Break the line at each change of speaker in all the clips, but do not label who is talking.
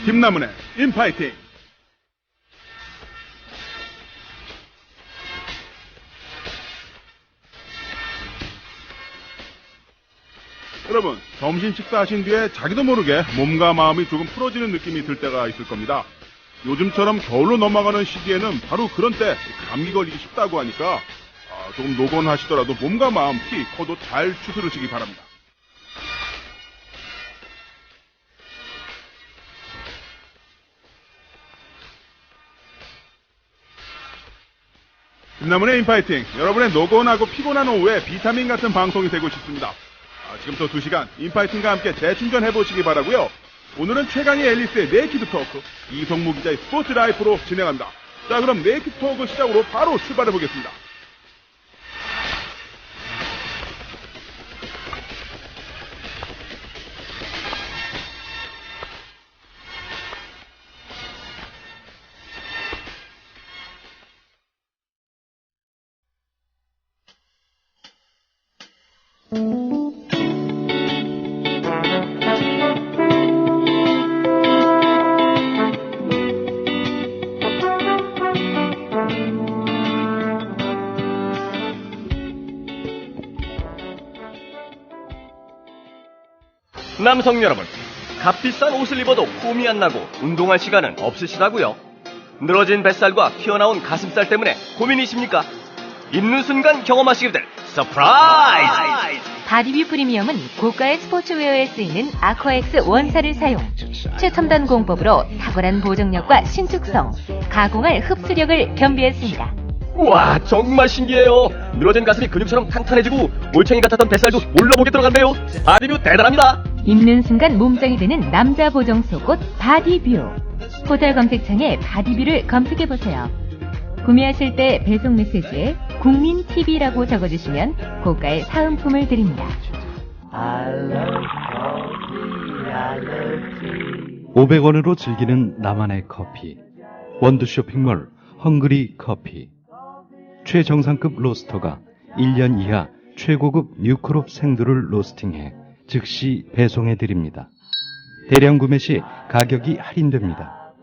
김남은의 인파이팅. 여러분, 점심 식사하신 뒤에 자기도 모르게 몸과 마음이 조금 풀어지는 느낌이 들 때가 있을 겁니다. 요즘처럼 겨울로 넘어가는 시기에는 바로 그런 때 감기 걸리기 쉽다고 하니까 조금 노곤하시더라도 몸과 마음, 키, 코도 잘 추스르시기 바랍니다. 김남은의 인파이팅, 여러분의 노곤하고 피곤한 오후에 비타민 같은 방송이 되고 싶습니다. 지금부터 2시간 인파이팅과 함께 재충전해보시기 바라고요. 오늘은 최강의 앨리스의 네이키드 토크, 이성무 기자의 스포츠 라이프로 진행합니다. 자, 그럼 네이키드 토크 시작으로 바로 출발해보겠습니다.
남성 여러분, 값비싼 옷을 입어도 폼이 안 나고 운동할 시간은 없으시다고요? 늘어진 뱃살과 튀어나온 가슴살 때문에 고민이십니까? 입는 순간 경험하시게 될 서프라이즈!
바디뷰 프리미엄은 고가의 스포츠웨어에 쓰이는 아쿠아엑스 원사를 사용, 최첨단 공법으로 탁월한 보정력과 신축성, 가공할 흡수력을 겸비했습니다.
우와, 정말 신기해요. 늘어진 가슴이 근육처럼 탄탄해지고 올챙이 같았던 뱃살도 올라보게 들어간대요. 바디뷰 대단합니다.
입는 순간 몸짱이 되는 남자 보정 속옷 바디뷰. 포털 검색창에 바디뷰를 검색해보세요. 구매하실 때 배송 메시지에 국민TV라고 적어주시면 고가의 사은품을 드립니다.
500원으로 즐기는 나만의 커피. 원두 쇼핑몰 헝그리 커피. 최정상급 로스터가 1년 이하 최고급 뉴크롭 생두를 로스팅해 즉시 배송해드립니다. 대량 구매 시 가격이 할인됩니다.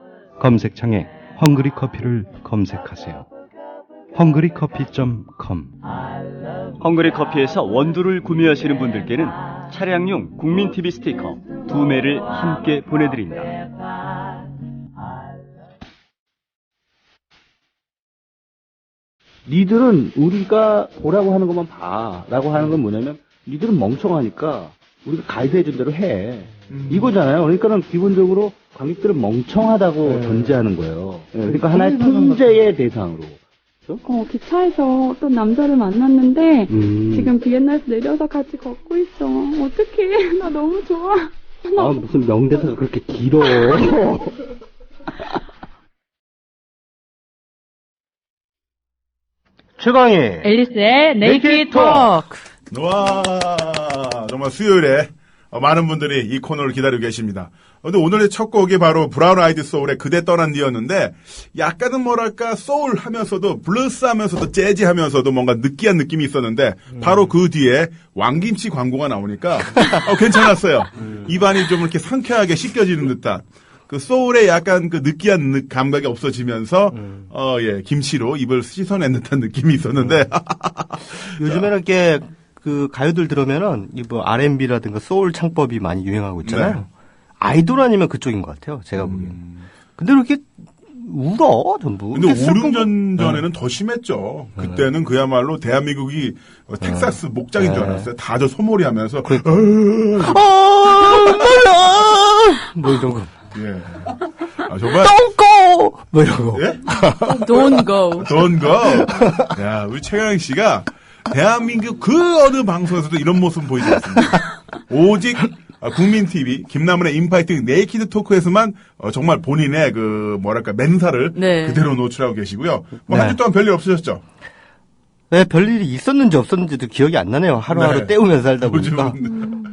검색창에 헝그리 커피를 검색하세요. 헝그리커피.com.
헝그리 커피에서 원두를 구매하시는 분들께는 차량용 국민TV 스티커 2매를 함께 보내드립니다.
니들은 우리가 보라고 하는 것만 봐라고 하는 건 뭐냐면 니들은 멍청하니까 우리가 가이드해준 대로 해. 이거잖아요. 그러니까는 기본적으로 관객들은 멍청하다고 전제하는 거예요. 그러니까 하나의 통제의 대상으로.
기차에서 어떤 남자를 만났는데 지금 비엔나에서 내려서 같이 걷고 있어. 어떡해. 나 너무 좋아.
무슨 명대사가 그렇게 길어.
최강희
앨리스의 네이키드 토크.
와, 정말 수요일에 많은 분들이 이 코너를 기다리고 계십니다. 근데 오늘의 첫 곡이 바로 브라운 아이드 소울의 그대 떠난 뒤였는데 약간은 뭐랄까 소울 하면서도 블루스 하면서도 재즈 하면서도 뭔가 느끼한 느낌이 있었는데 바로 그 뒤에 왕김치 광고가 나오니까 괜찮았어요. 입안이 좀 이렇게 상쾌하게 씻겨지는 듯한 그 소울의 약간 그 느끼한 감각이 없어지면서 김치로 입을 씻어낸 듯한 느낌이 있었는데
요즘에는 이렇게 그 가요들 들으면은 이 뭐 R&B라든가 소울 창법이 많이 유행하고 있잖아요.
네.
아이돌 아니면 그쪽인 것 같아요. 제가 보기에는. 근데 이렇게 울어 전부.
근데 5, 6년 전에는 더 심했죠. 그때는 그야말로 대한민국이 텍사스 목장인 줄 알았어요. 다 저 소몰이 하면서
뭐 이런 거.
예. 정말
Don't go! 뭐 이런 거.
예?
Don't go.
Don't go. 야, 우리 최강희 씨가 대한민국 그 어느 방송에서도 이런 모습 보이지 않습니다. 오직 국민TV 김남은의 인파이팅 네이키드 토크에서만 정말 본인의 그 뭐랄까 맨살을 그대로 노출하고 계시고요. 한 주 동안 별일 없으셨죠?
네, 별일이 있었는지 없었는지도 기억이 안 나네요. 하루하루 때우면서 살다 보니까.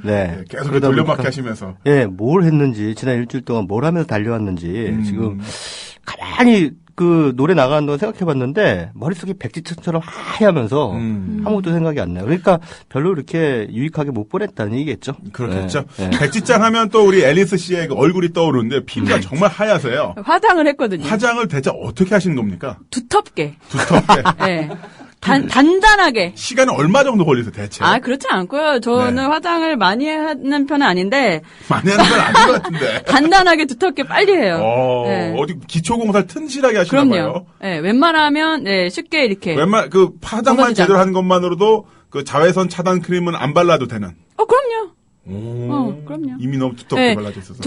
네. 계속 돌려막기 하시면서.
예, 뭘 했는지, 지난 일주일 동안 뭘 하면서 달려왔는지, 지금, 가만히 그 노래 나가는 동안 생각해봤는데 머릿속이 백지처럼 하얘하면서 아무것도 생각이 안 나요. 그러니까 별로 이렇게 유익하게 못 보냈다는 얘기겠죠.
그렇겠죠. 백지장 하면 또 우리 앨리스 씨의 그 얼굴이 떠오르는데 피부가 정말 하얘서요.
화장을 했거든요.
화장을 대체 어떻게 하시는 겁니까?
두텁게.
두텁게.
네. 단단하게.
시간은 얼마 정도 걸리세요, 대체?
그렇지 않고요. 저는 화장을 많이 하는 편은 아닌데.
많이 하는 건 아닌 것 같은데.
단단하게 두텁게 빨리 해요. 네.
어디 기초공사를 튼실하게 하시나
그럼요.
봐요.
네, 웬만하면 쉽게 이렇게.
그 화장만 제대로 하는 것만으로도 그 자외선 차단 크림은 안 발라도 되는.
그럼요.
그럼요. 이미 너무 두텁게
네,
발라져 있어서.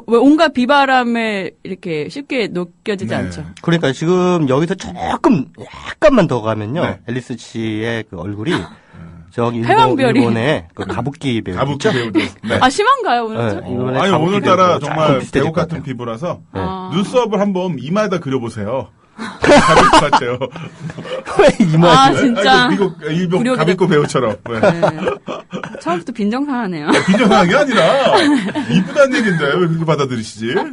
온갖 비바람에 이렇게 쉽게 녹여지지 않죠.
그러니까 지금 여기서 약간만 더 가면요.
네.
앨리스 씨의 그 얼굴이 저기
해왕별이.
그 가부키 배우.
가부키 배우들. 네.
심한가요, 오늘?
네,
아니, 오늘따라 정말
비슷해질
배우
것
같은
같아요.
피부라서
네.
눈썹을 한번 이마에다 그려보세요. 가빌 것 같아요.
왜 이마?
진짜.
일본 가빌코 배우처럼. 네.
처음부터 빈정상하네요.
빈정상한 게 아니라 이쁘다는 얘기인데 왜 그렇게 받아들이시지? 자,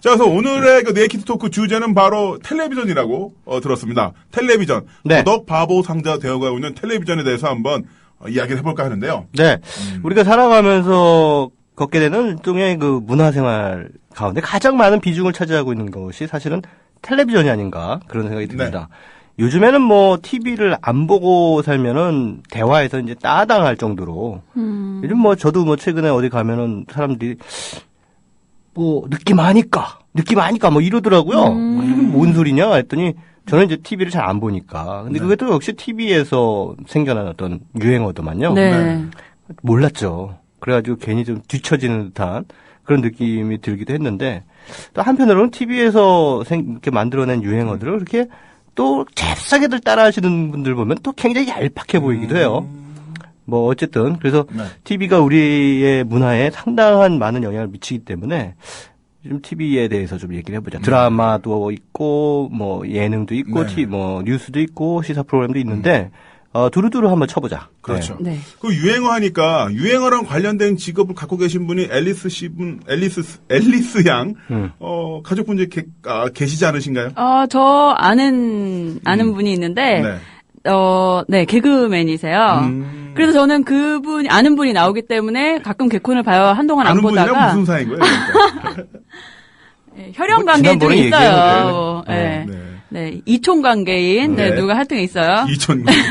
그래서 오늘의 그 네이키드 토크 주제는 바로 텔레비전이라고 들었습니다. 텔레비전.
네.
도덕 바보 상자 되어가고 있는 텔레비전에 대해서 한번 이야기를 해볼까 하는데요.
네. 우리가 살아가면서 겪게 되는 일종의 그 문화생활 가운데 가장 많은 비중을 차지하고 있는 것이 사실은 텔레비전이 아닌가 그런 생각이 듭니다. 요즘에는 TV를 안 보고 살면은 대화에서 이제 따당할 정도로 요즘 저도 최근에 어디 가면은 사람들이 느낌 아니까 이러더라고요. 이건 뭔 소리냐 했더니 저는 이제 TV를 잘 안 보니까. 근데 그것도 역시 TV에서 생겨난 어떤 유행어더만요.
네.
몰랐죠. 그래가지고 괜히 좀 뒤처지는 듯한 그런 느낌이 들기도 했는데 또 한편으로는 TV에서 이렇게 만들어낸 유행어들을 그렇게 또 잽싸게들 따라하시는 분들 보면 또 굉장히 얄팍해 보이기도 해요. 어쨌든 그래서 TV가 우리의 문화에 상당한 많은 영향을 미치기 때문에 좀 TV에 대해서 좀 얘기를 해보자. 드라마도 있고 예능도 있고 뉴스도 있고 시사 프로그램도 있는데 두루두루 한번 쳐보자.
그렇죠.
네.
그 유행어 하니까 유행어랑 관련된 직업을 갖고 계신 분이 앨리스 양 가족분이 계시지 않으신가요?
저 아는 분이 있는데 네, 개그맨이세요. 그래서 저는 아는 분이 나오기 때문에 가끔 개콘을 봐요. 한동안 안 보다가.
아는 분이랑 무슨 사이인 거예요? 그러니까?
네, 혈연 관계인 좀 있어요. 네. 네, 이촌 관계인, 누가 하여튼 있어요.
이촌 관계.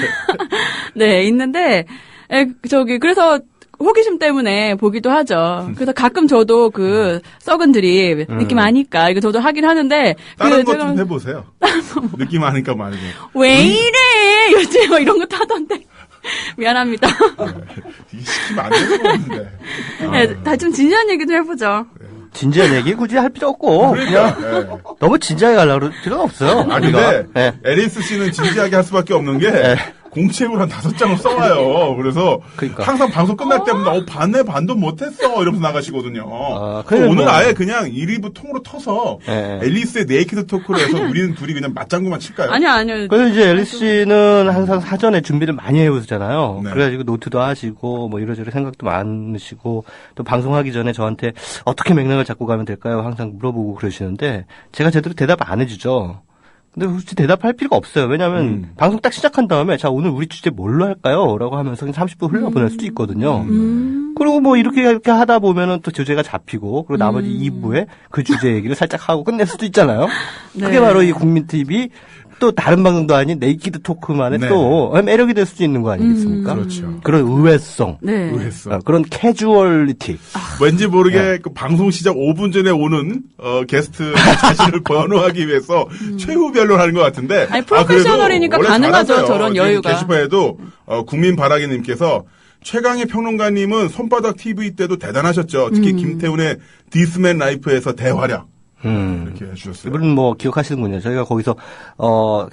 네, 있는데, 그래서 호기심 때문에 보기도 하죠. 그래서 가끔 저도 썩은 드립, 느낌 아니까, 이거 저도 하긴 하는데.
다른 것 좀 해보세요. 느낌 아니까 말고.
왜 이래! 요즘 이런 것도 하던데. 미안합니다.
시키면 안 되는 거 같은데.
네, 다 좀 진지한 얘기 좀 해보죠.
진지한 얘기 굳이 할 필요 없고 그냥 너무 진지하게 가려고 그럴 필요는 없어요.
근데 앨리스 씨는 진지하게 할 수밖에 없는 게 공책으로 한 5장을 써와요. 그래서 항상 방송 끝날 때마다 반도 못했어 이러면서 나가시거든요. 오늘 아예 그냥 1위부 통으로 터서 앨리스의 네이키드 토크로 해서 우리는 둘이 그냥 맞장구만 칠까요?
아니요.
그래서 이제 앨리스 씨는 항상 사전에 준비를 많이 해오잖아요. 그래가지고 노트도 하시고 이러저러 생각도 많으시고 또 방송하기 전에 저한테 어떻게 맥락을 잡고 가면 될까요? 항상 물어보고 그러시는데 제가 제대로 대답 안 해주죠. 근데 굳이 대답할 필요가 없어요. 왜냐하면 방송 딱 시작한 다음에 자 오늘 우리 주제 뭘로 할까요? 라고 하면서 30분 흘려보낼 수도 있거든요. 그리고 이렇게 하다 보면은 또 주제가 잡히고 그리고 나머지 2부에 그 주제 얘기를 살짝 하고 끝낼 수도 있잖아요. 그게 바로 이 국민TV 또 다른 방송도 아닌 네이키드 토크만의 또 매력이 될 수도 있는 거 아니겠습니까?
그렇죠.
그런 의외성. 그런 캐주얼리티.
왠지 모르게 그 방송 시작 5분 전에 오는 게스트 자신을 번호하기 위해서 최후 변론하는 것 같은데.
아니, 프로페셔널이니까 가능하죠. 저런 여유가.
게시판에도 국민바라기님께서 최강의 평론가님은 손바닥 TV 때도 대단하셨죠. 특히 김태훈의 디스맨 라이프에서 대활약. 이렇게 해주셨어요.
이분은 기억하시는군요. 저희가 거기서,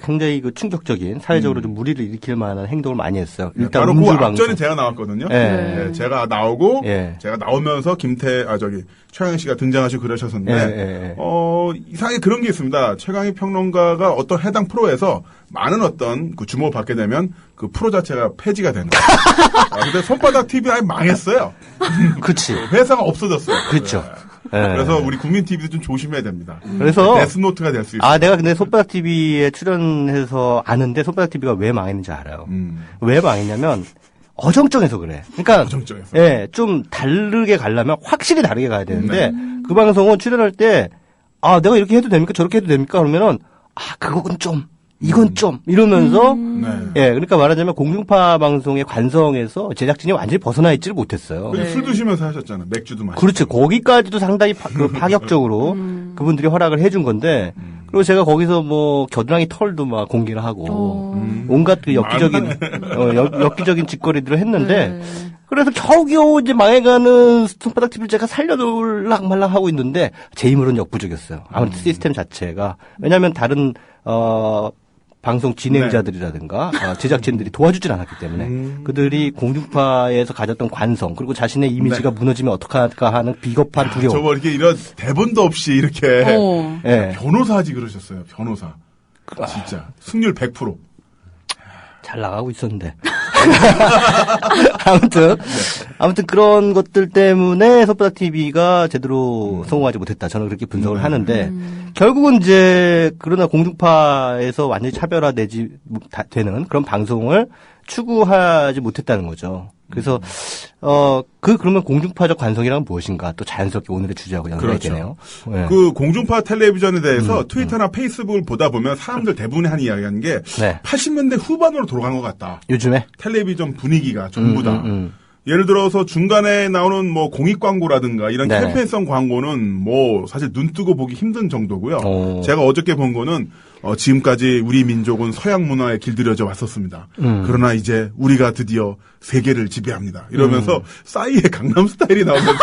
굉장히 충격적인, 사회적으로 좀 무리를 일으킬 만한 행동을 많이 했어요. 일단
바로 그 앞전에 제가 나왔거든요. 제가 나오고, 제가 나오면서 최강희 씨가 등장하시고 그러셨었는데, 이상하게 그런 게 있습니다. 최강희 평론가가 어떤 해당 프로에서 많은 어떤 주목을 받게 되면 그 프로 자체가 폐지가 되는 거예요. 근데 손바닥 TV 아예 망했어요.
그치.
회사가 없어졌어요.
그렇죠. 네.
그래서 우리 국민 TV도 좀 조심해야 됩니다.
그래서
데스노트가 될 수 있어요.
내가 근데 손바닥 TV에 출연해서 아는데 손바닥 TV가 왜 망했는지 알아요. 왜 망했냐면 어정쩡해서 그래. 그러니까
어정쩡해서.
예, 좀 다르게 가려면 확실히 다르게 가야 되는데 그 방송은 출연할 때 내가 이렇게 해도 됩니까? 저렇게 해도 됩니까? 그러면은 그건 좀 이건 좀 이러면서 예, 그러니까 말하자면 공중파 방송의 관성에서 제작진이 완전히 벗어나 있지를 못했어요.
술 드시면서 하셨잖아. 맥주도 마시고.
그렇죠. 거기까지도 상당히 파격적으로 그분들이 허락을 해준 건데 그리고 제가 거기서 뭐 겨드랑이 털도 막 공개를 하고 온갖 그 엽기적인 짓거리들을 했는데 그래서 겨우겨우 이제 망해가는 손바닥 TV를 제가 살려놓을락 말락 하고 있는데 제 힘으로는 역부족이었어요. 아무래도 시스템 자체가 왜냐하면 다른 방송 진행자들이라든가 제작진들이 도와주질 않았기 때문에 그들이 공중파에서 가졌던 관성 그리고 자신의 이미지가 무너지면 어떡할까 하는 비겁한 두려움.
저거 이렇게 이런 대본도 없이 이렇게 변호사 하지 그러셨어요. 변호사. 진짜 승률 100%.
잘 나가고 있었는데. 아무튼 그런 것들 때문에 손바닥 TV가 제대로 성공하지 못했다. 저는 그렇게 분석을 하는데 결국은 이제 그러나 공중파에서 완전히 차별화되는 그런 방송을 추구하지 못했다는 거죠. 그래서 그러면 공중파적 관성이란 무엇인가 또 자연스럽게 오늘의 주제하고 연관이 되네요. 네.
그 공중파 텔레비전에 대해서 트위터나 페이스북을 보다 보면 사람들 대부분이 한 이야기하는 게 80년대 후반으로 돌아간 것 같다.
요즘에
텔레비전 분위기가 전부 다. 예를 들어서 중간에 나오는 뭐 공익 광고라든가 이런 캠페인성 광고는 뭐 사실 눈 뜨고 보기 힘든 정도고요. 제가 어저께 본 거는 지금까지 우리 민족은 서양 문화에 길들여져 왔었습니다. 그러나 이제 우리가 드디어 세계를 지배합니다. 이러면서 싸이의 강남스타일이 나오면서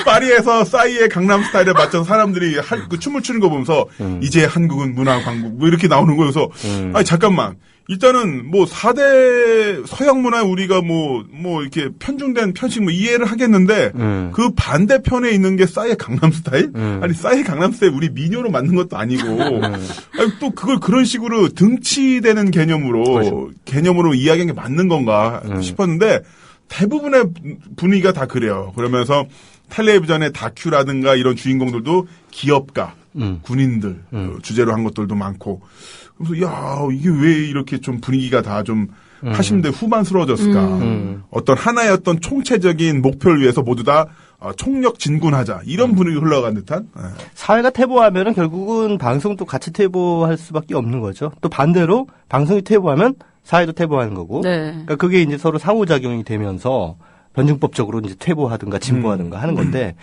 파리에서 싸이의 강남스타일에 맞춰서 사람들이 그 춤을 추는 거 보면서 이제 한국은 문화 강국 뭐 이렇게 나오는 거여서 아니 잠깐만. 일단은 뭐 4대 서양 문화에 우리가 뭐 이렇게 편중된 편식 뭐 이해를 하겠는데 그 반대편에 있는 게 싸이의 강남 스타일? 아니 싸이의 강남 스타일 우리 미녀로 만든 것도 아니고 아니 또 그걸 그런 식으로 등치되는 개념으로 이야기한 게 맞는 건가 싶었는데 대부분의 분위기가 다 그래요. 그러면서 텔레비전의 다큐라든가 이런 주인공들도 기업가, 군인들 주제로 한 것들도 많고 그래서 이게 왜 이렇게 좀 분위기가 다 좀 80년대 후반스러워졌을까. 어떤 하나의 어떤 총체적인 목표를 위해서 모두 다 총력 진군하자. 이런 분위기 흘러간 듯한.
사회가 퇴보하면은 결국은 방송도 같이 퇴보할 수밖에 없는 거죠. 또 반대로 방송이 퇴보하면 사회도 퇴보하는 거고. 그러니까 그게 이제 서로 상호작용이 되면서 변증법적으로 이제 퇴보하든가 진보하든가 하는 건데,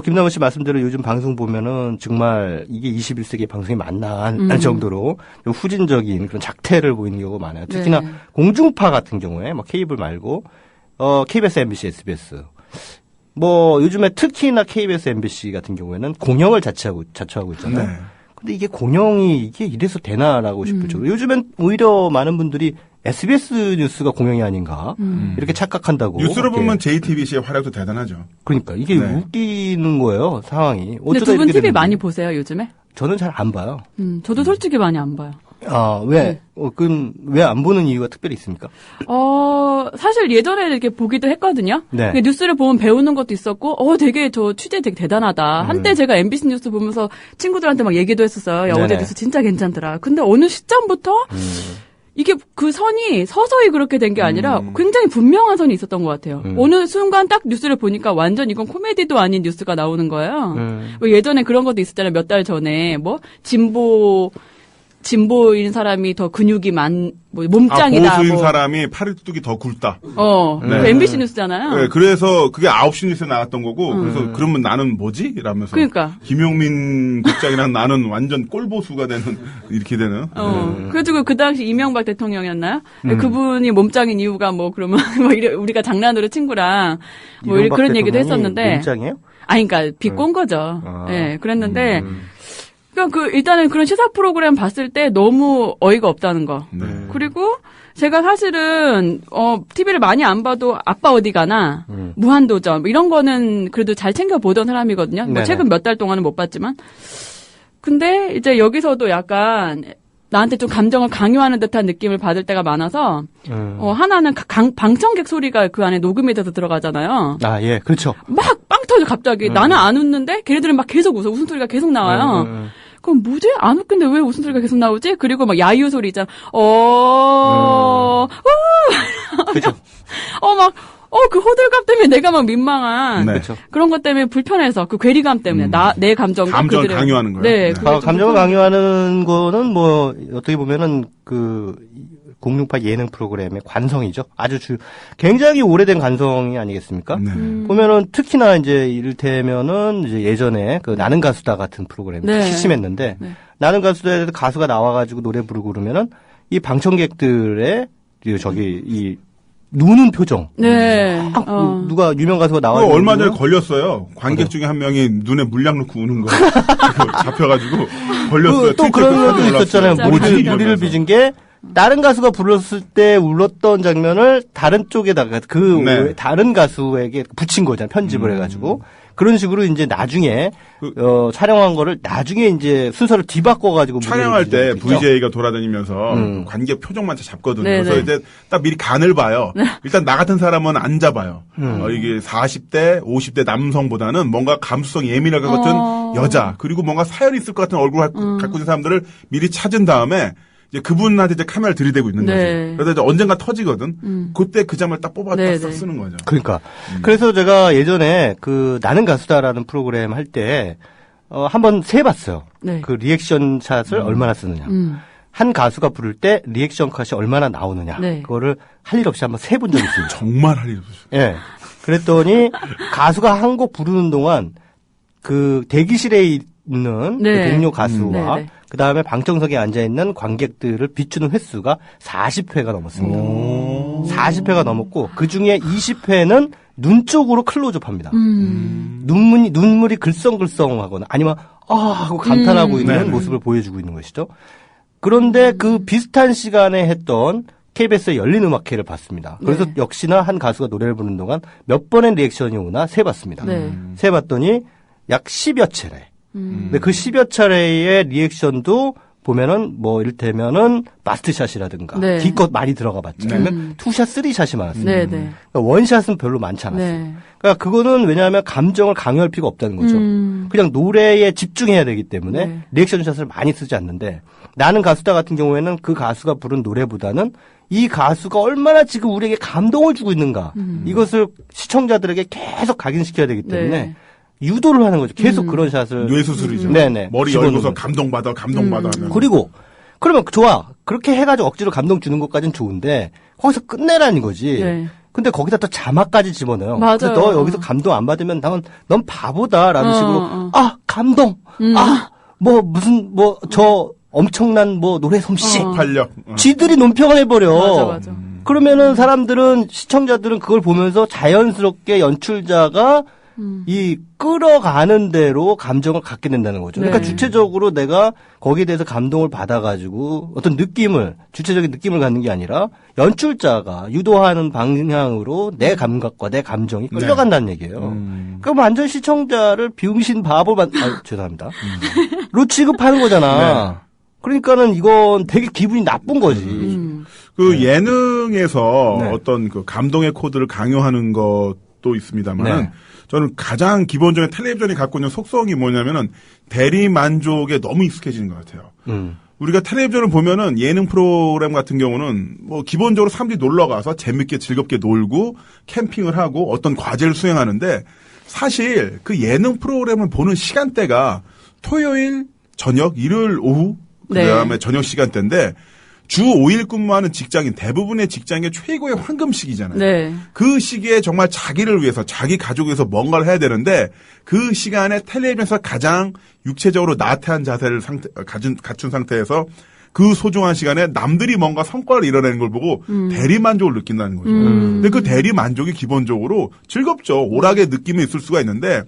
김남원 씨 말씀대로 요즘 방송 보면은 정말 이게 21세기 방송이 맞나 할 정도로 후진적인 그런 작태를 보이는 경우가 많아요. 특히나 공중파 같은 경우에 뭐 케이블 말고, KBS, MBC, SBS. 뭐 요즘에 특히나 KBS, MBC 같은 경우에는 공영을 자처하고 있잖아요. 근데 이게 공영이 이게 이래서 되나라고 싶을 정도로 요즘엔 오히려 많은 분들이 SBS 뉴스가 공영이 아닌가 이렇게 착각한다고.
뉴스를 보면 JTBC의 활약도 대단하죠.
그러니까 이게 웃기는 거예요 상황이.
근데 두 분 TV 많이 보세요 요즘에?
저는 잘 안 봐요.
저도 솔직히 많이 안 봐요.
왜? 그럼 왜 안 보는 이유가 특별히 있습니까?
사실 예전에 이렇게 보기도 했거든요. 뉴스를 보면 배우는 것도 있었고, 되게 저 취재 되게 대단하다. 한때 제가 MBC 뉴스 보면서 친구들한테 막 얘기도 했었어요. 야, 어제 뉴스 진짜 괜찮더라. 근데 어느 시점부터 이게 그 선이 서서히 그렇게 된 게 아니라 굉장히 분명한 선이 있었던 것 같아요. 어느 순간 딱 뉴스를 보니까 완전 이건 코미디도 아닌 뉴스가 나오는 거예요. 예전에 그런 것도 있었잖아요. 몇 달 전에 뭐 진보인 사람이 더 근육이 몸짱이다.
보수인 사람이 팔뚝이 더 굵다.
MBC 뉴스잖아요.
네, 그래서 그게 9시 뉴스에 나왔던 거고, 그래서 그러면 나는 뭐지? 이러면서.
그러니까.
김용민 국장이랑 나는 완전 꼴보수가 되는, 이렇게 되는.
그래가지고 그 당시 이명박 대통령이었나요? 그분이 몸짱인 이유가 그러면, 우리가 장난으로 친구랑, 그런 얘기도 했었는데.
몸짱이에요?
그러니까 비꼰 거죠. 네, 그랬는데, 그러니까 일단은 그런 시사 프로그램 봤을 때 너무 어이가 없다는 거. 그리고 제가 사실은 TV를 많이 안 봐도 아빠 어디 가나 무한도전 이런 거는 그래도 잘 챙겨 보던 사람이거든요. 최근 몇 달 동안은 못 봤지만. 근데 이제 여기서도 약간 나한테 좀 감정을 강요하는 듯한 느낌을 받을 때가 많아서 하나는 방청객 소리가 그 안에 녹음이 돼서 들어가잖아요.
예, 그렇죠.
막 빵 터져 갑자기. 나는 안 웃는데 걔네들은 막 계속 웃어. 웃음소리가 계속 나와요. 그럼 뭐지? 안 웃긴데 왜 웃음소리가 계속 나오지? 그리고 막 야유 소리 있잖아.
그렇죠.
그 호들갑 때문에 내가 막 민망한.
네.
그런 것 때문에 불편해서 그 괴리감 때문에 내 감정을
강요하는 거예요.
네.
감정을 강요하는 거는 뭐 어떻게 보면은 068 예능 프로그램의 관성이죠. 굉장히 오래된 관성이 아니겠습니까?
네.
보면은 특히나 이제 이를테면은 이제 예전에 나는 가수다 같은 프로그램이 특히 심했는데 나는 가수다에 가수가 나와가지고 노래 부르고 그러면은 이 방청객들의 이 누는 표정.
네.
누가 유명 가수가 나와.
얼마 전에 걸렸어요. 관객 중에 한 명이 눈에 물약 넣고 우는 거 잡혀가지고 걸렸어요.
또 그런 것도 있었잖아요. 무리를 빚은 게 다른 가수가 불렀을 때 울었던 장면을 다른 쪽에다가 다른 가수에게 붙인 거잖아요. 편집을 해가지고. 그런 식으로 이제 나중에 촬영한 거를 나중에 이제 순서를 뒤바꿔가지고
촬영할 때 VJ가 돌아다니면서 관객 표정만 잡거든요.
네네.
그래서 이제 딱 미리 간을 봐요. 일단 나 같은 사람은 안 잡아요. 이게 40대, 50대 남성보다는 뭔가 감수성이 예민할 것 같은 여자 그리고 뭔가 사연이 있을 것 같은 얼굴 갖고 있는 사람들을 미리 찾은 다음에 이제 그분한테 이제 카메라를 들이대고 있는 거죠. 그래서 이제 언젠가 터지거든. 그때 그 장면을 딱 뽑아서 딱 쓰는 거죠.
그러니까. 그래서 제가 예전에 나는 가수다라는 프로그램 할 때, 한번 세봤어요.
네.
그 리액션 샷을 얼마나 쓰느냐. 한 가수가 부를 때 리액션 컷이 얼마나 나오느냐.
네.
그거를 할 일 없이 한번 세본 적이 있습니다.
정말 할 일 없어요.
예. 그랬더니 가수가 한 곡 부르는 동안 대기실에 있는 동료 가수와 그 다음에 방청석에 앉아있는 관객들을 비추는 횟수가 40회가 넘었습니다. 40회가 넘었고, 그 중에 20회는 눈 쪽으로 클로즈업 합니다. 눈물이 글썽글썽하거나 아니면, 하고 감탄하고 있는 모습을 보여주고 있는 것이죠. 그런데 그 비슷한 시간에 했던 KBS의 열린 음악회를 봤습니다. 그래서 역시나 한 가수가 노래를 부르는 동안 몇 번의 리액션이 오나 세봤습니다. 세봤더니 약 10여 차례. 근데 그 10여 차례의 리액션도 보면은 이를테면은 마스트샷이라든가 기껏 많이 들어가 봤죠. 그러면 투샷, 쓰리샷이 많았습니다. 그러니까 원샷은 별로 많지 않았어요. 그러니까 그거는 왜냐하면 감정을 강요할 필요가 없다는 거죠. 그냥 노래에 집중해야 되기 때문에 리액션샷을 많이 쓰지 않는데 나는 가수다 같은 경우에는 그 가수가 부른 노래보다는 이 가수가 얼마나 지금 우리에게 감동을 주고 있는가 이것을 시청자들에게 계속 각인시켜야 되기 때문에 유도를 하는 거죠. 계속 그런 샷을.
뇌수술이죠.
네네.
머리 열고서 감동받아 하면.
그리고, 그러면 좋아. 그렇게 해가지고 억지로 감동 주는 것까지는 좋은데, 거기서 끝내라는 거지. 근데 거기다 또 자막까지 집어넣어요.
맞아요.
그래서 너 여기서 감동 안 받으면 넌 바보다라는 식으로, 감동. 엄청난 노래 솜씨.
활력.
쥐들이 논평을 해버려.
맞아.
그러면은 사람들은, 시청자들은 그걸 보면서 자연스럽게 연출자가 이 끌어가는 대로 감정을 갖게 된다는 거죠. 그러니까 주체적으로 내가 거기에 대해서 감동을 받아가지고 어떤 주체적인 느낌을 갖는 게 아니라 연출자가 유도하는 방향으로 내 감각과 내 감정이 끌려간다는 얘기예요. 그럼 완전 시청자를 병신 죄송합니다. 로 취급하는 거잖아. 그러니까는 이건 되게 기분이 나쁜 거지.
예능에서 어떤 감동의 코드를 강요하는 것도 있습니다만은 저는 가장 기본적인 텔레비전이 갖고 있는 속성이 뭐냐면은 대리 만족에 너무 익숙해지는 것 같아요. 우리가 텔레비전을 보면은 예능 프로그램 같은 경우는 기본적으로 사람들이 놀러 가서 재밌게 즐겁게 놀고 캠핑을 하고 어떤 과제를 수행하는데 사실 그 예능 프로그램을 보는 시간대가 토요일 저녁, 일요일 오후 그다음에 저녁 시간대인데 주 5일 근무하는 직장인 대부분의 직장의 최고의 황금 시기잖아요. 그 시기에 정말 자기를 위해서 자기 가족을 위해서 뭔가를 해야 되는데 그 시간에 텔레비전에서 가장 육체적으로 나태한 자세를 갖춘 상태에서 그 소중한 시간에 남들이 뭔가 성과를 이뤄내는 걸 보고 대리만족을 느낀다는 거죠. 근데 그 대리만족이 기본적으로 즐겁죠. 오락의 느낌이 있을 수가 있는데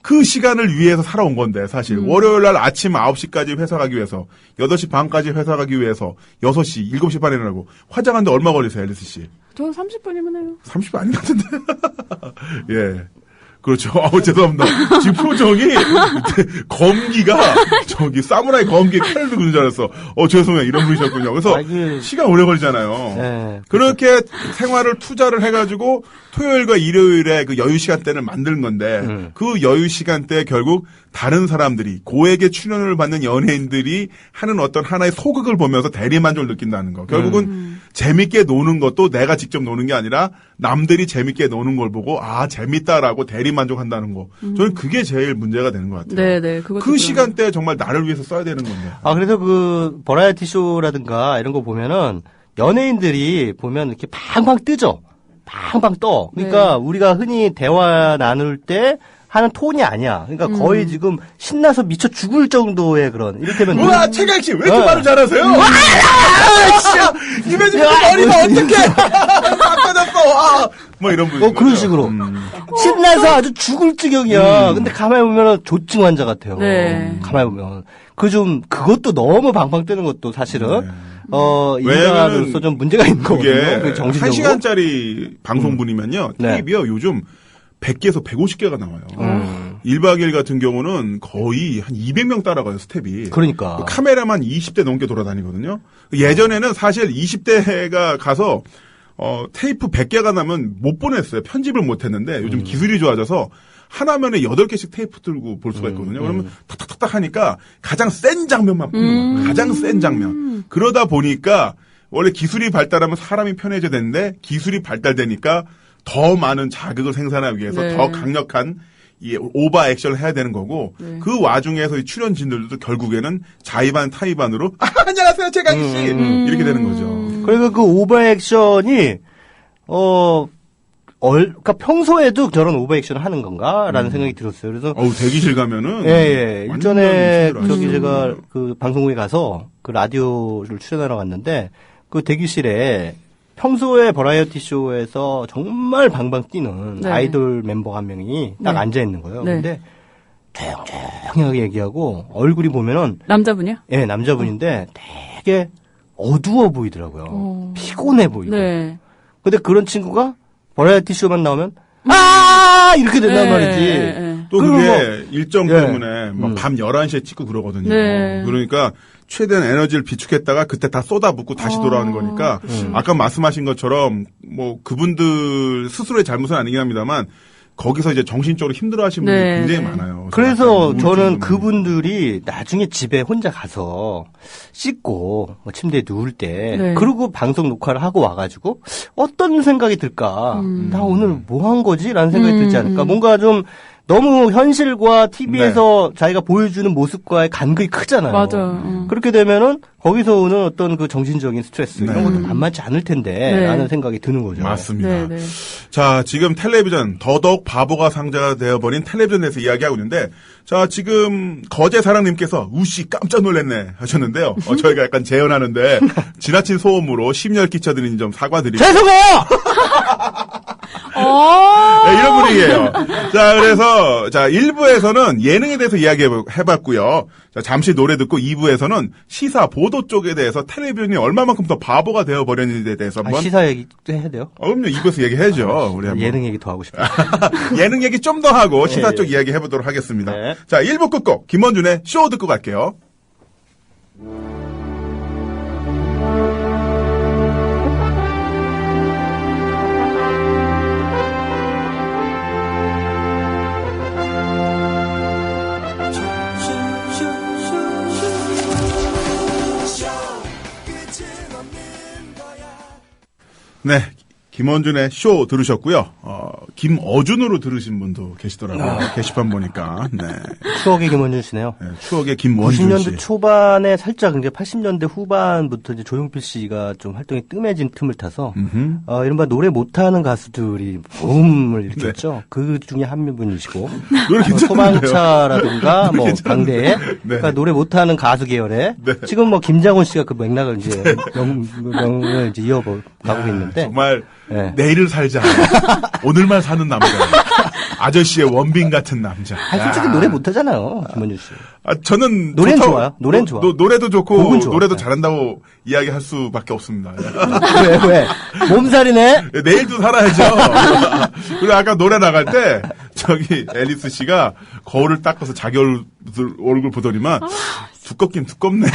그 시간을 위해서 살아온 건데 사실 월요일 날 아침 9시까지 회사 가기 위해서 8시 반까지 회사 가기 위해서 6시, 7시 반에 일어나고 화장하는데 얼마 걸리세요, 앨리스 씨?
저 30분이면 해요.
30분 아닌 것 같은데. 예. 그렇죠. 죄송합니다. 지금 표정이 검기가 저기 사무라이 검기에 칼을 들고 있는 줄 알았어. 죄송해요. 이런 분이셨군요. 그래서 시간 오래 걸리잖아요.
네,
그렇게 생활을 투자를 해가지고 토요일과 일요일에 그 여유 시간대를 만든 건데 그 여유 시간대에 결국 다른 사람들이 고액의 출연을 받는 연예인들이 하는 어떤 하나의 소극을 보면서 대리만족을 느낀다는 거. 결국은 재밌게 노는 것도 내가 직접 노는 게 아니라 남들이 재밌게 노는 걸 보고 재밌다라고 대리만족한다는 거. 저는 그게 제일 문제가 되는 것 같아요.
네네.
그 시간대에 정말 나를 위해서 써야 되는 건데.
그래서 그 버라이어티 쇼라든가 이런 거 보면은 연예인들이 보면 이렇게 팡팡 뜨죠. 팡팡 떠. 그러니까 우리가 흔히 대화 나눌 때 하는 톤이 아니야. 그러니까 거의 지금 신나서 미쳐 죽을 정도의 그런, 이를테면.
우와, 최강씨, 왜 이렇게 말을 잘하세요? 김혜진 머리가 어떡해! 바빠졌어! 뭐 이런 분.
그런 식으로. 신나서 아주 죽을 지경이야. 근데 가만히 보면은 조증 환자 같아요.
네.
가만히 보면. 그것도 너무 방방 뜨는 것도 사실은.
네.
인간으로서 좀 문제가 있는 거거든요.
그게
정신적으로.
1시간짜리 방송분이면요. TV요, 요즘 100개에서 150개가 나와요. 1박 2일 같은 경우는 거의 한 200명 따라가요, 스텝이.
그러니까.
카메라만 20대 넘게 돌아다니거든요. 예전에는 사실 20대가 가서, 테이프 100개가 나면 못 보냈어요. 편집을 못 했는데, 요즘 기술이 좋아져서, 하나면에 8개씩 테이프 들고 볼 수가 있거든요. 그러면 탁탁탁탁 하니까 가장 센 장면만 뽑는 거예요. 가장 센 장면. 그러다 보니까, 원래 기술이 발달하면 사람이 편해져야 되는데, 기술이 발달되니까, 더 많은 자극을 생산하기 위해서 더 강력한 이 오버 액션을 해야 되는 거고 그 와중에서 이 출연진들도 결국에는 자의반 타의반으로 안녕하세요 최강희 씨 이렇게 되는 거죠.
그러니까 그 오버 액션이 그러니까 평소에도 저런 오버 액션을 하는 건가라는 생각이 들었어요. 그래서
대기실 가면은
일전에 제가 그 방송국에 가서 그 라디오를 출연하러 갔는데 그 대기실에 평소에 버라이어티 쇼에서 정말 방방 뛰는 아이돌 멤버 한 명이 딱 앉아 있는 거예요. 근데 조용조용하게 얘기하고 얼굴이 보면은
남자분이요?
예, 남자분인데 되게 어두워 보이더라고요. 피곤해 보이고. 근데 그런 친구가 버라이어티 쇼만 나오면 이렇게 된단 말이지.
또 그게 일정 때문에 밤 11시에 찍고 그러거든요. 그러니까 최대한 에너지를 비축했다가 그때 다 쏟아붓고 다시 돌아오는 거니까 아까 말씀하신 것처럼 뭐 그분들 스스로의 잘못은 아니긴 합니다만 거기서 이제 정신적으로 힘들어하시는 분들이 굉장히 많아요.
그래서 저는 그분들이 나중에 집에 혼자 가서 씻고 침대에 누울 때 그리고 방송 녹화를 하고 와가지고 어떤 생각이 들까? 나 오늘 뭐 한 거지? 라는 생각이 들지 않을까? 뭔가 좀 너무 현실과 TV에서 자기가 보여주는 모습과의 간극이 크잖아요.
맞아요.
그렇게 되면은 거기서 오는 어떤 그 정신적인 스트레스 이런 것도 만만치 않을 텐데 라는 생각이 드는 거죠.
맞습니다. 자, 지금 텔레비전 더더욱 바보가 상자가 되어버린 텔레비전에서 이야기하고 있는데 자, 지금 거제사랑님께서 우씨 깜짝 놀랐네 하셨는데요. 저희가 약간 재현하는데 지나친 소음으로 심려를 끼쳐드린 점 사과드립니다.
죄송해요!
이런 분위기예요. 자, 그래서 자 1부에서는 예능에 대해서 이야기해봤고요. 자, 잠시 노래 듣고 2부에서는 시사 보도 쪽에 대해서 텔레비전이 얼마만큼 더 바보가 되어버렸는지에 대해서 한번
시사 얘기도 해야 돼요?
그럼요. 2부에서 얘기해야죠. 우리 한번.
예능 얘기 더 하고 싶어요.
예능 얘기 좀 더 하고 시사 쪽 이야기 해보도록 하겠습니다. 자, 1부 끝곡 김원준의 쇼 듣고 갈게요. 네, 김원준의 쇼 들으셨고요. 김어준으로 들으신 분도 계시더라고요. 게시판 보니까. 네.
추억의 김원준 씨네요.
네, 추억의 김원준
90년대
씨.
초반에 살짝 이제 80년대 후반부터 이제 조용필 씨가 좀 활동이 뜸해진 틈을 타서 이른바 노래 못하는 가수들이 붐을 일으켰죠. 그 중에 한 분이시고 소방차라든가 뭐 강대에 그러니까 노래 못하는 가수 계열에 지금 뭐 김장훈 씨가 그 맥락을 이제 명을 이제 이어가고 있는데
정말 내일을 살자. 오늘만 사는 남자. 아저씨의 원빈 같은 남자.
솔직히 노래 못하잖아요, 김원준 씨.
저는
노래는 좋아요. 노래는 좋아.
노래도 좋고
좋아.
노래도 잘한다고 이야기할 수밖에 없습니다.
왜? 몸살이네.
내일도 살아야죠. 그리고 아까 노래 나갈 때 저기 앨리스 씨가 거울을 닦아서 자기 얼굴 보더니만 두껍긴 두껍네.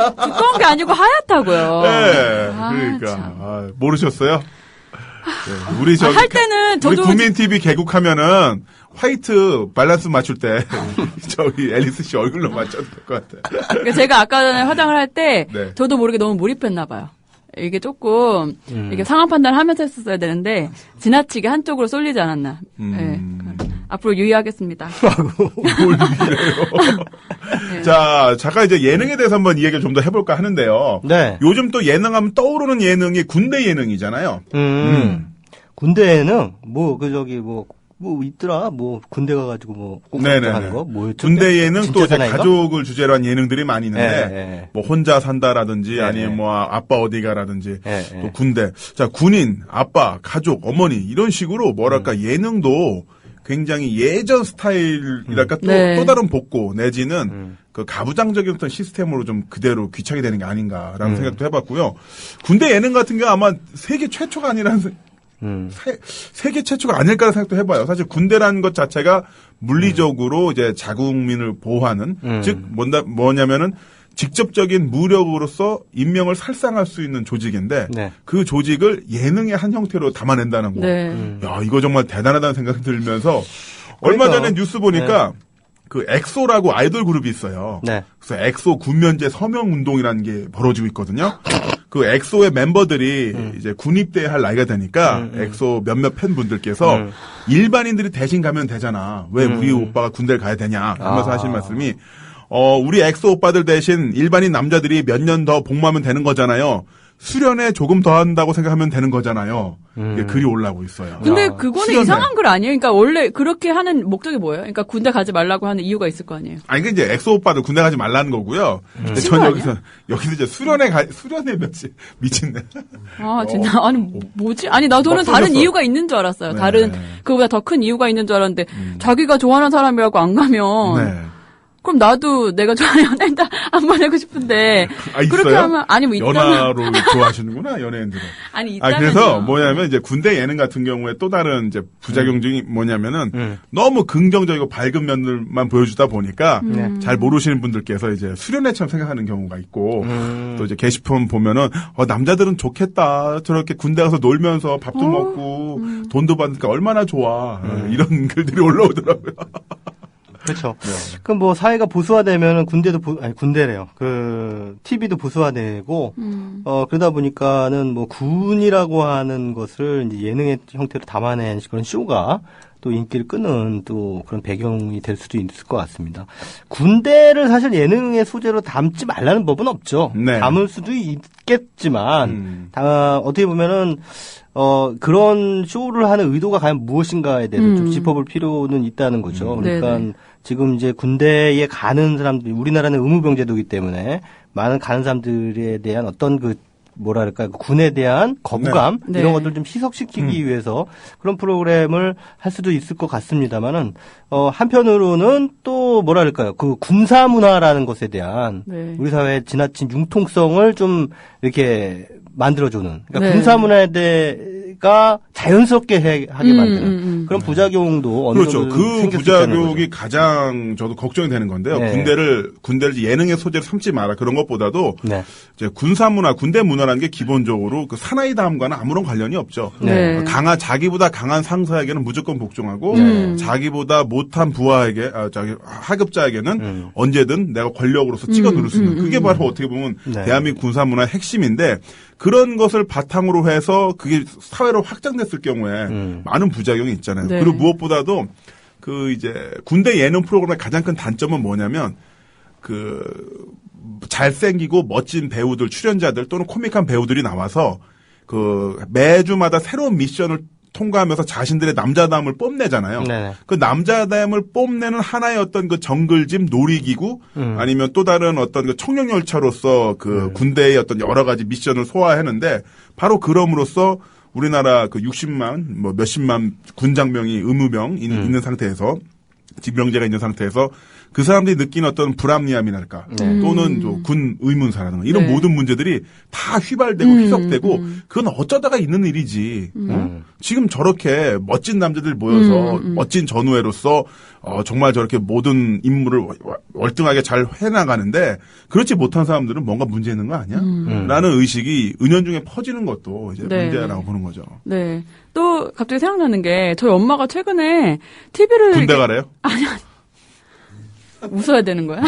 두꺼운 게 아니고 하얗다고요.
네, 그러니까 모르셨어요? 네, 우리 저기
할 때는 저도
우리 국민 TV 개국하면은 화이트 밸런스 맞출 때 저기 앨리스 씨 얼굴로 맞춰도 될 것 같아요.
그러니까 제가 아까 전에 화장을 할 때
네.
저도 모르게 너무 몰입했나 봐요. 이게 조금 이게 상황 판단하면서 했었어야 되는데 지나치게 한쪽으로 쏠리지 않았나. 네. 앞으로 유의하겠습니다.
뭘 유의해요? 네. 자, 잠깐 이제 예능에 대해서 한번 이야기를 좀 더 해볼까 하는데요. 네. 요즘 또 예능하면 떠오르는 예능이 군대 예능이잖아요.
군대 예능? 뭐 있더라? 군대 가가지고 꼭 하는 거? 뭐였죠?
군대 예능 또 이제 가족을 주제로 한 예능들이 많이 있는데, 뭐 혼자 산다라든지 아니면 뭐 아빠 어디가라든지 또 군대. 자, 군인, 아빠, 가족, 어머니 이런 식으로 뭐랄까 예능도 굉장히 예전 스타일이랄까 또 다른 복고 내지는 그 가부장적인 어떤 시스템으로 좀 그대로 귀착이 되는 게 아닌가라는 생각도 해봤고요. 군대 예능 같은 경우 아마 세계 최초가 아니라는 세계 최초가 아닐까라는 생각도 해봐요. 사실 군대라는 것 자체가 물리적으로 이제 자국민을 보호하는 즉 뭐냐면은 직접적인 무력으로서 인명을 살상할 수 있는 조직인데 그 조직을 예능의 한 형태로 담아낸다는 거. 야, 이거 정말 대단하다는 생각이 들면서 얼마 전에 뉴스 보니까 그 엑소라고 아이돌 그룹이 있어요. 그래서 엑소 군면제 서명 운동이라는 게 벌어지고 있거든요. 그 엑소의 멤버들이 이제 군입대할 나이가 되니까 엑소 몇몇 팬분들께서 일반인들이 대신 가면 되잖아. 왜 우리 오빠가 군대를 가야 되냐 하면서 하신 말씀이 우리 엑소 오빠들 대신 일반인 남자들이 몇 년 더 복무하면 되는 거잖아요. 수련회 조금 더 한다고 생각하면 되는 거잖아요. 이게 글이 올라오고 있어요.
근데 그거는 수련회. 이상한 글 아니에요? 그러니까 원래 그렇게 하는 목적이 뭐예요? 그러니까 군대 가지 말라고 하는 이유가 있을 거 아니에요?
아니, 이제 엑소 오빠들 군대 가지 말라는 거고요. 전 여기서 이제 수련회 미친네.
아, 진짜. 아니, 뭐지? 아니, 나도는 다른 이유가 있는 줄 알았어요. 다른, 그거보다 더 큰 이유가 있는 줄 알았는데, 자기가 좋아하는 사람이라고 안 가면, 그럼 나도 내가 좋아하는 연예인들 안 보내고 싶은데. 그렇게
있어요?
하면, 아니, 뭐 있다면.
연하로 좋아하시는구나, 연예인들은.
아니, 있다면.
그래서 뭐냐면 이제 군대 예능 같은 경우에 또 다른 이제 부작용 중이 뭐냐면은 너무 긍정적이고 밝은 면들만 보여주다 보니까 잘 모르시는 분들께서 이제 수련회처럼 생각하는 경우가 있고 또 이제 게시판 보면은 남자들은 좋겠다. 저렇게 군대 가서 놀면서 밥도 먹고 돈도 받으니까 얼마나 좋아. 이런 글들이 올라오더라고요.
그렇죠. 그럼 뭐 사회가 보수화되면 군대래요. TV도 보수화되고 그러다 보니까는 뭐 군이라고 하는 것을 이제 예능의 형태로 담아낸 그런 쇼가 또 인기를 끄는 또 그런 배경이 될 수도 있을 것 같습니다. 군대를 사실 예능의 소재로 담지 말라는 법은 없죠. 담을 수도 있겠지만 어떻게 보면은 그런 쇼를 하는 의도가 과연 무엇인가에 대해서 좀 짚어볼 필요는 있다는 거죠. 그러니까 지금 이제 군대에 가는 사람들, 우리나라는 의무병제도이기 때문에 많은 가는 사람들에 대한 어떤 군에 대한 거부감 이런 것들 좀 희석시키기 위해서 그런 프로그램을 할 수도 있을 것 같습니다만은 한편으로는 또 그 군사 문화라는 것에 대한 우리 사회의 지나친 융통성을 좀 이렇게 만들어주는 군사 문화가 자연스럽게 하게 만드는 그런 부작용도 어느 정도
그 부작용이 가장 저도 걱정이 되는 건데요. 군대를 예능의 소재로 삼지 마라 그런 것보다도 이제 군사 문화, 군대 문화라는 게 기본적으로 그 사나이다움과는 아무런 관련이 없죠. 자기보다 강한 상사에게는 무조건 복종하고 자기보다 못한 부하에게 하급자에게는 언제든 내가 권력으로서 찍어 누를 수 있는 그게 바로 어떻게 보면 대한민국 군사 문화의 핵심인데. 그런 것을 바탕으로 해서 그게 사회로 확장됐을 경우에 많은 부작용이 있잖아요. 그리고 무엇보다도 이제 군대 예능 프로그램의 가장 큰 단점은 뭐냐면 잘생기고 멋진 배우들, 출연자들 또는 코믹한 배우들이 나와서 매주마다 새로운 미션을 통과하면서 자신들의 남자다움을 뽐내잖아요. 그 남자다움을 뽐내는 하나의 어떤 정글짐, 놀이기구, 아니면 또 다른 어떤 청룡열차로서 군대의 어떤 여러 가지 미션을 소화하는데, 바로 그럼으로써 우리나라 60만, 몇십만 군장병이 의무병 있는 상태에서, 지병제가 있는 상태에서 그 사람들이 느낀 어떤 불합리함이랄까 또는 군 의문사라든가 이런 모든 문제들이 다 휘발되고 희석되고 그건 어쩌다가 있는 일이지. 지금 저렇게 멋진 남자들 모여서 멋진 전우회로서 정말 저렇게 모든 임무를 월등하게 잘 해나가는데 그렇지 못한 사람들은 뭔가 문제 있는 거 아니야? 라는 의식이 은연중에 퍼지는 것도 이제 문제라고 보는 거죠.
네. 또 갑자기 생각나는 게 저희 엄마가 최근에 TV를
군대 가래요?
아니. 웃어야 되는 거야?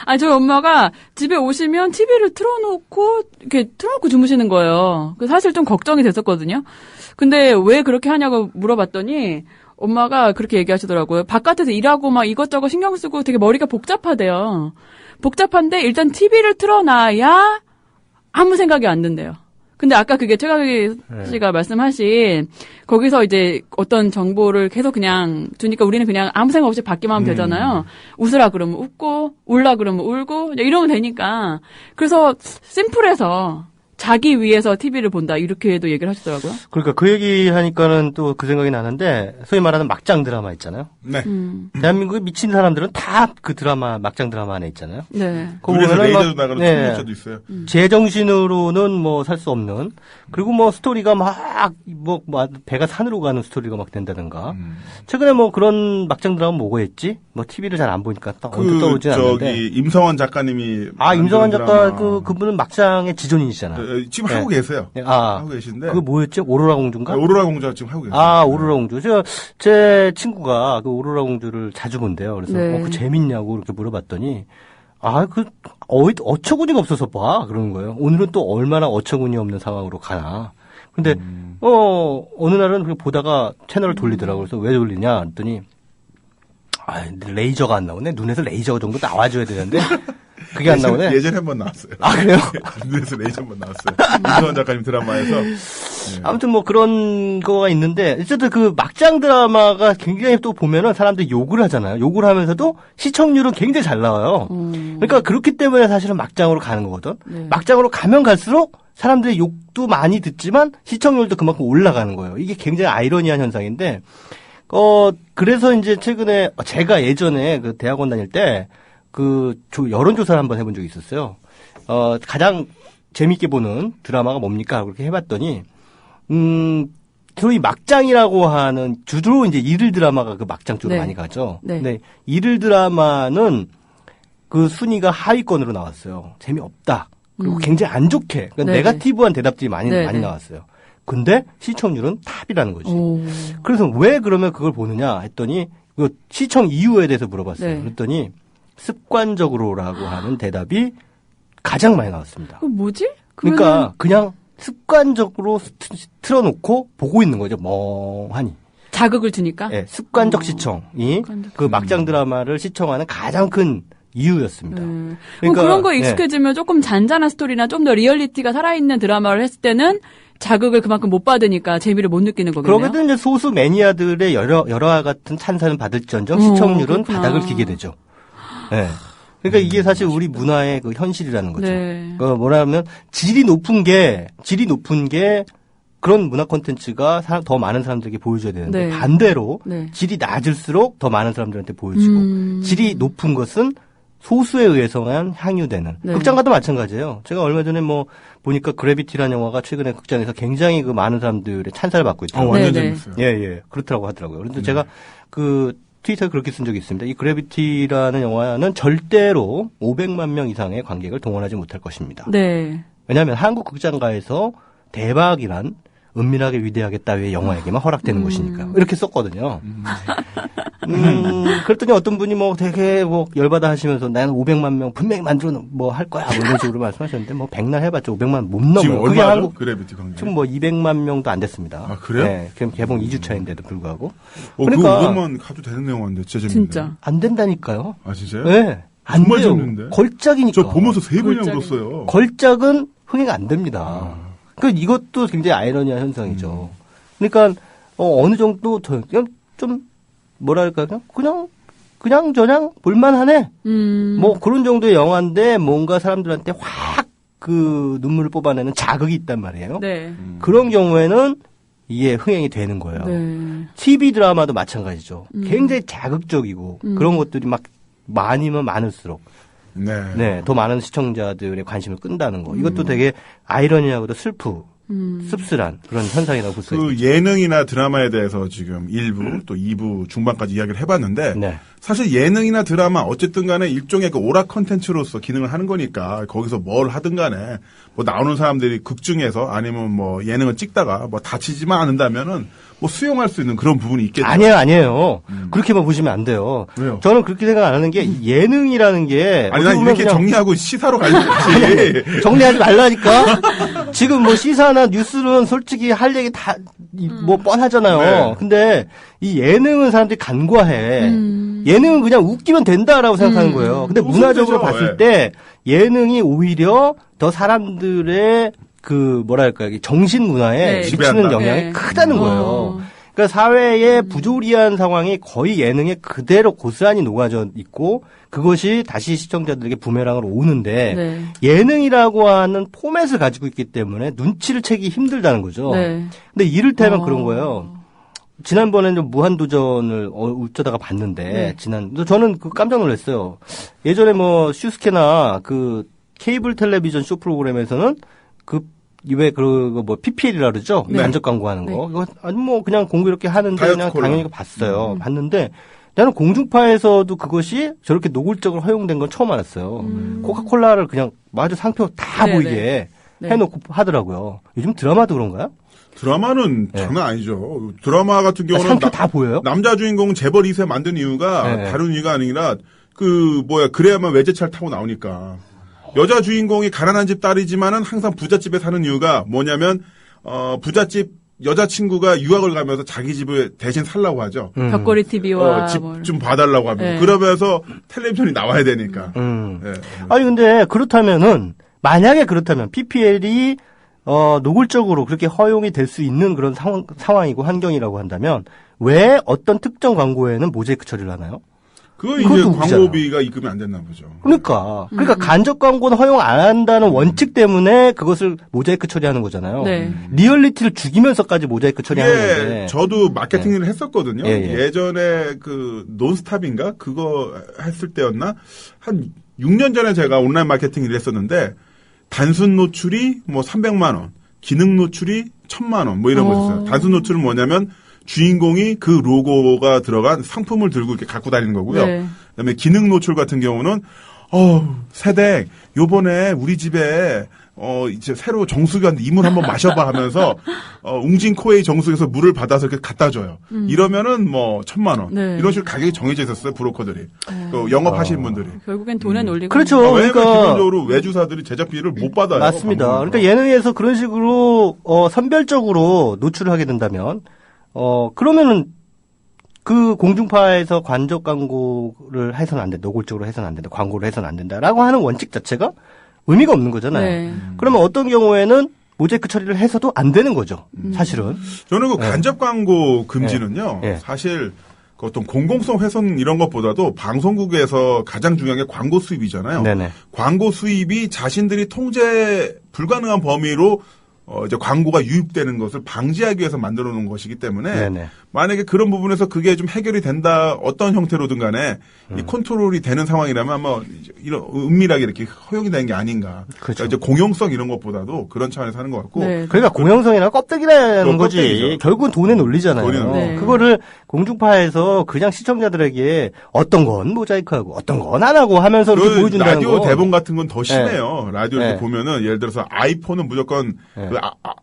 아니, 저희 엄마가 집에 오시면 TV를 틀어놓고 주무시는 거예요. 사실 좀 걱정이 됐었거든요. 근데 왜 그렇게 하냐고 물어봤더니 엄마가 그렇게 얘기하시더라고요. 바깥에서 일하고 막 이것저것 신경 쓰고 되게 머리가 복잡하대요. 복잡한데 일단 TV를 틀어놔야 아무 생각이 안 든대요. 근데 아까 그게 최강희 씨가 말씀하신 거기서 이제 어떤 정보를 계속 그냥 주니까 우리는 그냥 아무 생각 없이 받기만 하면 되잖아요. 웃으라 그러면 웃고 울라 그러면 울고 이러면 되니까. 그래서 심플해서 자기 위해서 TV를 본다 이렇게도 얘기를 하시더라고요.
그러니까 그 얘기 하니까는 또 그 생각이 나는데 소위 말하는 막장 드라마 있잖아요.
네.
대한민국에 미친 사람들은 다 그 드라마 막장 드라마 안에 있잖아요.
네.
그래서 레이저도 나가는 춤도 있어요.
제정신으로는 뭐 살 수 없는 그리고 뭐 스토리가 막 배가 산으로 가는 스토리가 막 된다든가. 최근에 뭐 그런 막장 드라마 뭐가 있지? 뭐 TV를 잘 안 보니까 언뜻 떠오르진 않는데.
임성원 작가님이
임성원 작가 그분은 막장의 지존이시잖아요.
지금 하고 계세요. 하고 계신데.
그거 뭐였지? 오로라 공주인가?
오로라 공주가 지금 하고 계세요.
오로라 공주. 제 친구가 그 오로라 공주를 자주 본대요. 그래서 그 재밌냐고 이렇게 물어봤더니 어처구니가 없어서 봐 그러는 거예요. 오늘은 또 얼마나 어처구니 없는 상황으로 가나. 근데 어느 날은 그냥 보다가 채널을 돌리더라고요. 그래서 왜 돌리냐 그랬더니 레이저가 안 나오네. 눈에서 레이저 정도 나와줘야 되는데 그게 안 나오네.
예전에 한번 나왔어요.
그래요?
눈에서 레이저 한번 나왔어요. 임성원 작가님 드라마에서. 네.
아무튼 뭐 그런 거가 있는데 어쨌든 그 막장 드라마가 굉장히 또 보면은 사람들이 욕을 하잖아요. 욕을 하면서도 시청률은 굉장히 잘 나와요. 그러니까 그렇기 때문에 사실은 막장으로 가는 거거든. 막장으로 가면 갈수록 사람들의 욕도 많이 듣지만 시청률도 그만큼 올라가는 거예요. 이게 굉장히 아이러니한 현상인데 그래서 이제 최근에 제가 예전에 그 대학원 다닐 때 여론조사를 한번 해본 적이 있었어요. 가장 재밌게 보는 드라마가 뭡니까? 그렇게 해봤더니, 소위 막장이라고 하는, 주로 이제 일일 드라마가 그 막장 쪽으로 많이 가죠. 네. 일일 드라마는 그 순위가 하위권으로 나왔어요. 재미없다. 그리고 굉장히 안 좋게. 그러니까 네거티브한 대답들이 많이 나왔어요. 근데 시청률은 탑이라는 거지. 그래서 왜 그러면 그걸 보느냐 했더니, 그 시청 이유에 대해서 물어봤어요. 그랬더니, 습관적으로라고 하는 대답이 가장 많이 나왔습니다.
뭐지?
그러니까 그냥 습관적으로 틀어놓고 보고 있는 거죠. 멍하니.
자극을 주니까?
네, 습관적 시청이 그 막장 드라마를 시청하는 가장 큰 이유였습니다.
그러니까 그런 거 익숙해지면 조금 잔잔한 스토리나 좀 더 리얼리티가 살아있는 드라마를 했을 때는 자극을 그만큼 못 받으니까 재미를 못 느끼는 거겠네요.
그러게도 이제 소수 매니아들의 여러 같은 찬사는 받을지언정 시청률은 바닥을 기게 되죠. 네. 그러니까 이게 사실 우리 문화의 그 현실이라는 거죠. 뭐라면 질이 높은 게 그런 문화 콘텐츠가 더 많은 사람들에게 보여줘야 되는데 반대로 질이 낮을수록 더 많은 사람들한테 보여지고 질이 높은 것은 소수에 의해서만 향유되는 극장가도 마찬가지예요. 제가 얼마 전에 보니까 그래비티라는 영화가 최근에 극장에서 굉장히 그 많은 사람들의 찬사를 받고 있더라고요.
완전 재밌어요.
예, 그렇더라고 하더라고요. 그런데 제가 트위터에 그렇게 쓴 적이 있습니다. 이 그래비티라는 영화는 절대로 500만 명 이상의 관객을 동원하지 못할 것입니다. 왜냐하면 한국 극장가에서 대박이란 은밀하게 위대하게 따위의 영화에게만 허락되는 것이니까 이렇게 썼거든요. 그랬더니 어떤 분이 되게 열받아 하시면서 나는 500만 명 분명히 만들어 할 거야 이런 식으로 말씀하셨는데 백날 해봤자 500만 못 넘어요.
지금 얼마죠? 그래비티 관객?
지금 200만 명도 안 됐습니다.
아 그래요?
네, 그럼 개봉 2주 차인데도 불구하고.
그러니까 500만 가도 되는 영화인데 진짜 재밌는데.
진짜
안 된다니까요?
아 진짜요?
네. 안
정말
돼요.
재밌는데.
걸작이니까.
저 보면서 3번이나 울었어요.
걸작은 흥행 안 됩니다. 그러니까 이것도 굉장히 아이러니한 현상이죠. 그러니까 어느 정도 좀 뭐랄까 그냥 저냥 볼만하네. 그런 정도의 영화인데 뭔가 사람들한테 확 그 눈물을 뽑아내는 자극이 있단 말이에요. 그런 경우에는 이게 흥행이 되는 거예요.
네.
TV 드라마도 마찬가지죠. 굉장히 자극적이고 그런 것들이 막 많으면 많을수록 네, 더 많은 시청자들의 관심을 끈다는 거. 이것도 되게 아이러니하고도 씁쓸한 그런 현상이라고 볼 수 있습니다.
그 예능이나 드라마에 대해서 지금 1부 또 2부 중반까지 이야기를 해봤는데
네.
사실 예능이나 드라마 어쨌든 간에 일종의 그 오락 컨텐츠로서 기능을 하는 거니까 거기서 뭘 하든 간에 뭐 나오는 사람들이 극 중에서 아니면 뭐 예능을 찍다가 뭐 다치지만 않는다면은 뭐 수용할 수 있는 그런 부분이 있겠죠.
아니에요. 그렇게만 보시면 안 돼요.
왜요?
저는 그렇게 생각 안 하는 게 예능이라는 게
아니 난 이렇게 정리하고 시사로 가야지.
정리하지 말라니까. 지금 뭐 시사나 뉴스는 솔직히 할 얘기 다 뭐 뻔하잖아요.
네.
근데 이 예능은 사람들이 간과해. 예능은 그냥 웃기면 된다라고 생각하는 거예요. 근데 문화적으로
되죠.
봤을 때 예능이 오히려 더 사람들의 그 뭐랄까 정신 문화에 미치는
지배한다.
영향이 크다는 거예요. 그러니까 사회의 부조리한 상황이 거의 예능에 그대로 고스란히 녹아져 있고 그것이 다시 시청자들에게 부메랑으로 오는데 예능이라고 하는 포맷을 가지고 있기 때문에 눈치를 채기 힘들다는 거죠. 근데 이를테면 그런 거예요. 지난번에는 무한도전을 어쩌다가 봤는데 저는 그 깜짝 놀랐어요. 예전에 뭐 슈스케나 그 케이블 텔레비전 쇼 프로그램에서는 뭐 PPL이라 그러죠? 간접 광고하는 거. 이거 아니 뭐 그냥 공부 이렇게 하는데 그냥 당연히 봤어요. 봤는데 나는 공중파에서도 그것이 저렇게 노골적으로 허용된 건 처음 알았어요. 코카콜라를 그냥 마저 상표 다 보이게 해놓고 하더라고요. 요즘 드라마도 그런가요?
드라마는 장난 아니죠. 드라마 같은 경우는
상표 다 보여요?
남자 주인공 재벌 2세 만든 이유가 다른 이유가 아니라 그래야만 외제차를 타고 나오니까. 여자 주인공이 가난한 집 딸이지만은 항상 부잣집에 사는 이유가 뭐냐면 부잣집 여자친구가 유학을 가면서 자기 집을 대신 살라고 하죠.
벽걸이 TV와
집 좀 봐달라고 하면서 그러면서 텔레비전이 나와야 되니까.
아니 근데 그렇다면은 만약에 그렇다면 PPL이 노골적으로 그렇게 허용이 될 수 있는 그런 상황이고 환경이라고 한다면 왜 어떤 특정 광고에는 모자이크 처리를 하나요?
그거 이제 광고비가 입금이 안 됐나 보죠.
그러니까 간접 광고는 허용 안 한다는 원칙 때문에 그것을 모자이크 처리하는 거잖아요. 리얼리티를 죽이면서까지 모자이크 처리하는 건데.
저도 마케팅 일을 했었거든요. 예전에 그 논스탑인가 그거 했을 때였나 한 6년 전에 제가 온라인 마케팅 일을 했었는데 단순 노출이 뭐 300만 원, 기능 노출이 1000만 원 뭐 이런 거 있어요. 단순 노출은 뭐냐면 주인공이 그 로고가 들어간 상품을 들고 이렇게 갖고 다니는 거고요. 그다음에 기능 노출 같은 경우는 새댁 요번에 우리 집에 이제 새로 정수기 왔는데 이물 한번 마셔봐 하면서 웅진코웨이 정수기에서 물을 받아서 이렇게 갖다 줘요. 이러면은 뭐 1000만 원 이런 식으로 가격이 정해져 있었어요. 브로커들이 또 영업하시는 분들이.
결국엔 돈에 놀리고.
그렇죠.
왜냐면 기본적으로 외주사들이 제작비를 못 받아요.
맞습니다. 그러니까 예능에서 그런 식으로 선별적으로 노출을 하게 된다면 그러면은 그 공중파에서 간접 광고를 해서는 안 된다. 노골적으로 해서는 안 된다. 광고를 해서는 안 된다라고 하는 원칙 자체가 의미가 없는 거잖아요. 그러면 어떤 경우에는 모자이크 처리를 해서도 안 되는 거죠. 사실은.
저는 그 간접 광고 금지는요. 사실 그 어떤 공공성 훼손 이런 것보다도 방송국에서 가장 중요한 게 광고 수입이잖아요. 광고 수입이 자신들이 통제 불가능한 범위로 이제 광고가 유입되는 것을 방지하기 위해서 만들어 놓은 것이기 때문에 만약에 그런 부분에서 그게 좀 해결이 된다 어떤 형태로든 간에 이 컨트롤이 되는 상황이라면 아마 이런 은밀하게 이렇게 허용이 되는 게 아닌가. 그러니까 이제 공영성 이런 것보다도 그런 차원에서 하는 것 같고.
그러니까 공영성이나 껍데기라는 거지. 껍데기죠. 결국은 돈에 놀리잖아요. 그거를 공중파에서 그냥 시청자들에게 어떤 건 모자이크하고 어떤 건 안 하고 하면서 이렇게 보여준다는
라디오
거.
대본 같은 건 더 심해요. 라디오에서 보면은 예를 들어서 아이폰은 무조건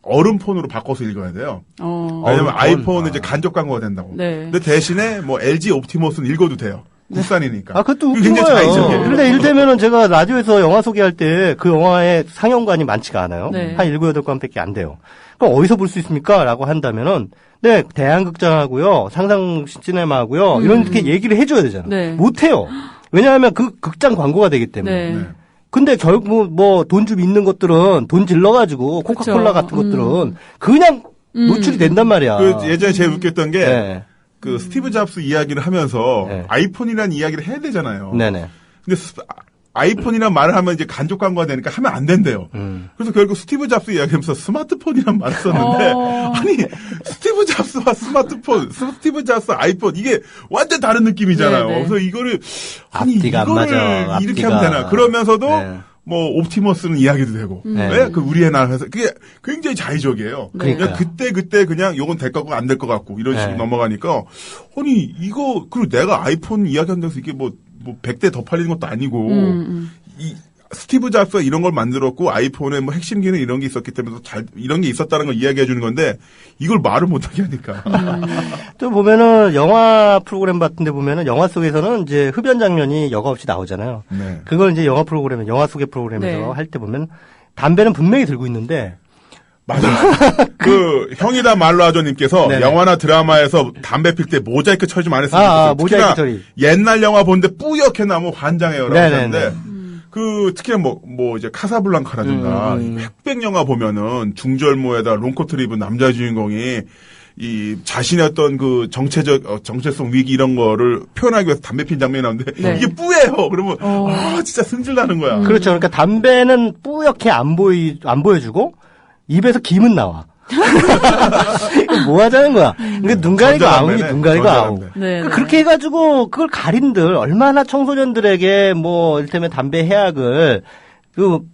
얼음폰으로 바꿔서 읽어야 돼요. 왜냐면 아이폰은 이제 간접 광고가 된다고. 근데 대신에 뭐 LG 옵티머스는 읽어도 돼요. 국산이니까.
그것도 웃긴 거예요. 그런데 이를테면은 제가 라디오에서 영화 소개할 때 그 영화의 상영관이 많지가 않아요. 한 7, 8관밖에 안 돼요. 그럼 어디서 볼 수 있습니까? 라고 한다면은 대한극장하고요, 상상 시네마하고요, 이렇게 얘기를 해줘야 되잖아요. 못해요. 왜냐하면 그 극장 광고가 되기 때문에. 근데 결국 뭐 돈 좀 있는 것들은 돈 질러가지고 코카콜라 같은 것들은 그냥 노출이 된단 말이야.
그 예전에 제일 웃겼던 게 그 스티브 잡스 이야기를 하면서 아이폰이라는 이야기를 해야 되잖아요. 근데 아이폰이란 말을 하면 이제 간접 광고가 되니까 하면 안 된대요. 그래서 결국 스티브 잡스 이야기하면서 스마트폰이란 말을 썼는데 아니 스티브 잡스와 스마트폰, 스티브 잡스 아이폰 이게 완전 다른 느낌이잖아요. 네네. 그래서 이거를 아니 이거를 이렇게 하면 되나? 그러면서도 뭐 옵티머스는 이야기도 되고, 네? 그 우리의 나라 해서 그게 굉장히 자의적이에요. 그냥 그때 그냥 요건 될 것 같고 안 될 것 같고 이런 식으로 넘어가니까 아니 이거 그리고 내가 아이폰 이야기한다고 이게 뭐 100대 더 팔리는 것도 아니고 이 스티브 잡스가 이런 걸 만들었고 아이폰에 뭐 핵심 기능 이런 게 있었기 때문에 이런 게 있었다는 걸 이야기해 주는 건데 이걸 말을 못하게 하니까.
또 보면은 영화 프로그램 같은데 보면은 영화 속에서는 이제 흡연 장면이 여과 없이 나오잖아요. 네. 그걸 이제 영화 속의 프로그램에서 할 때 보면 담배는 분명히 들고 있는데.
맞아. 그 형이다 말로 하죠님께서 영화나 드라마에서 담배 필 때 모자이크 처리 좀 안 했으면 좋겠어요.
모자이크 처리.
옛날 영화 보는데 뿌옇게 나면 환장해요라고 하는데 그 특히나 뭐 이제 카사블랑카라든가 흑백 영화 보면은 중절모에다 롱코트를 입은 남자 주인공이 이 자신의 어떤 그 정체성 위기 이런 거를 표현하기 위해서 담배 핀 장면이 나오는데 이게 뿌예요. 그러면 진짜 승질 나는 거야.
그렇죠. 그러니까 담배는 뿌옇게 안 보여주고 입에서 김은 나와. 뭐 하자는 거야. 그러니까 눈 가리고 아웅이 눈 가리고 아웅. 그렇게 해가지고 그걸 가린들 얼마나 청소년들에게 뭐 이를테면 담배 해악을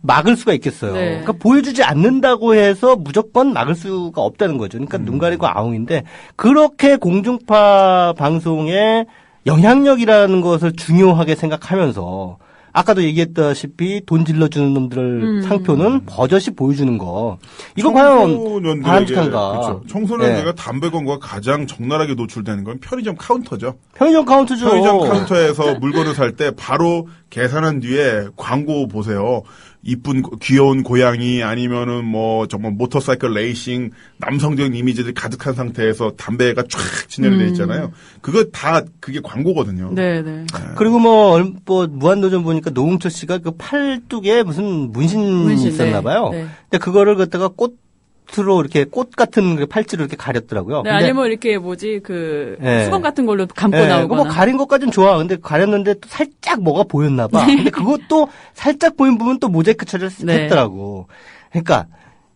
막을 수가 있겠어요. 그러니까 보여주지 않는다고 해서 무조건 막을 수가 없다는 거죠. 그러니까 눈 가리고 아웅인데 그렇게 공중파 방송의 영향력이라는 것을 중요하게 생각하면서 아까도 얘기했다시피 돈 질러주는 놈들 상표는 버젓이 보여주는 거. 이거 과연 바람직한가.
그렇죠. 청소년들과 담배 광고가 가장 적나라하게 노출되는 건 편의점 카운터죠.
편의점 카운터에서
물건을 살 때 바로 계산한 뒤에 광고 보세요. 이쁜 귀여운 고양이 아니면은 뭐 정말 모터사이클 레이싱 남성적인 이미지들이 가득한 상태에서 담배가 쫙 진열돼 있잖아요. 그게 광고거든요.
네네. 그리고 뭐 무한도전 보니까 노홍철 씨가 그 팔뚝에 무슨 문신이 있었나 봐요. 네. 근데 그거를 갖다가 꽃으로 이렇게 꽃 같은 팔찌로 이렇게 가렸더라고요.
네, 아니면 이렇게 수건 같은 걸로 감고 나오거나.
뭐 가린 것까지는 좋아. 근데 가렸는데 또 살짝 뭐가 보였나 봐. 근데 그것도 살짝 보인 부분 또 모자이크 처리를 했더라고. 그러니까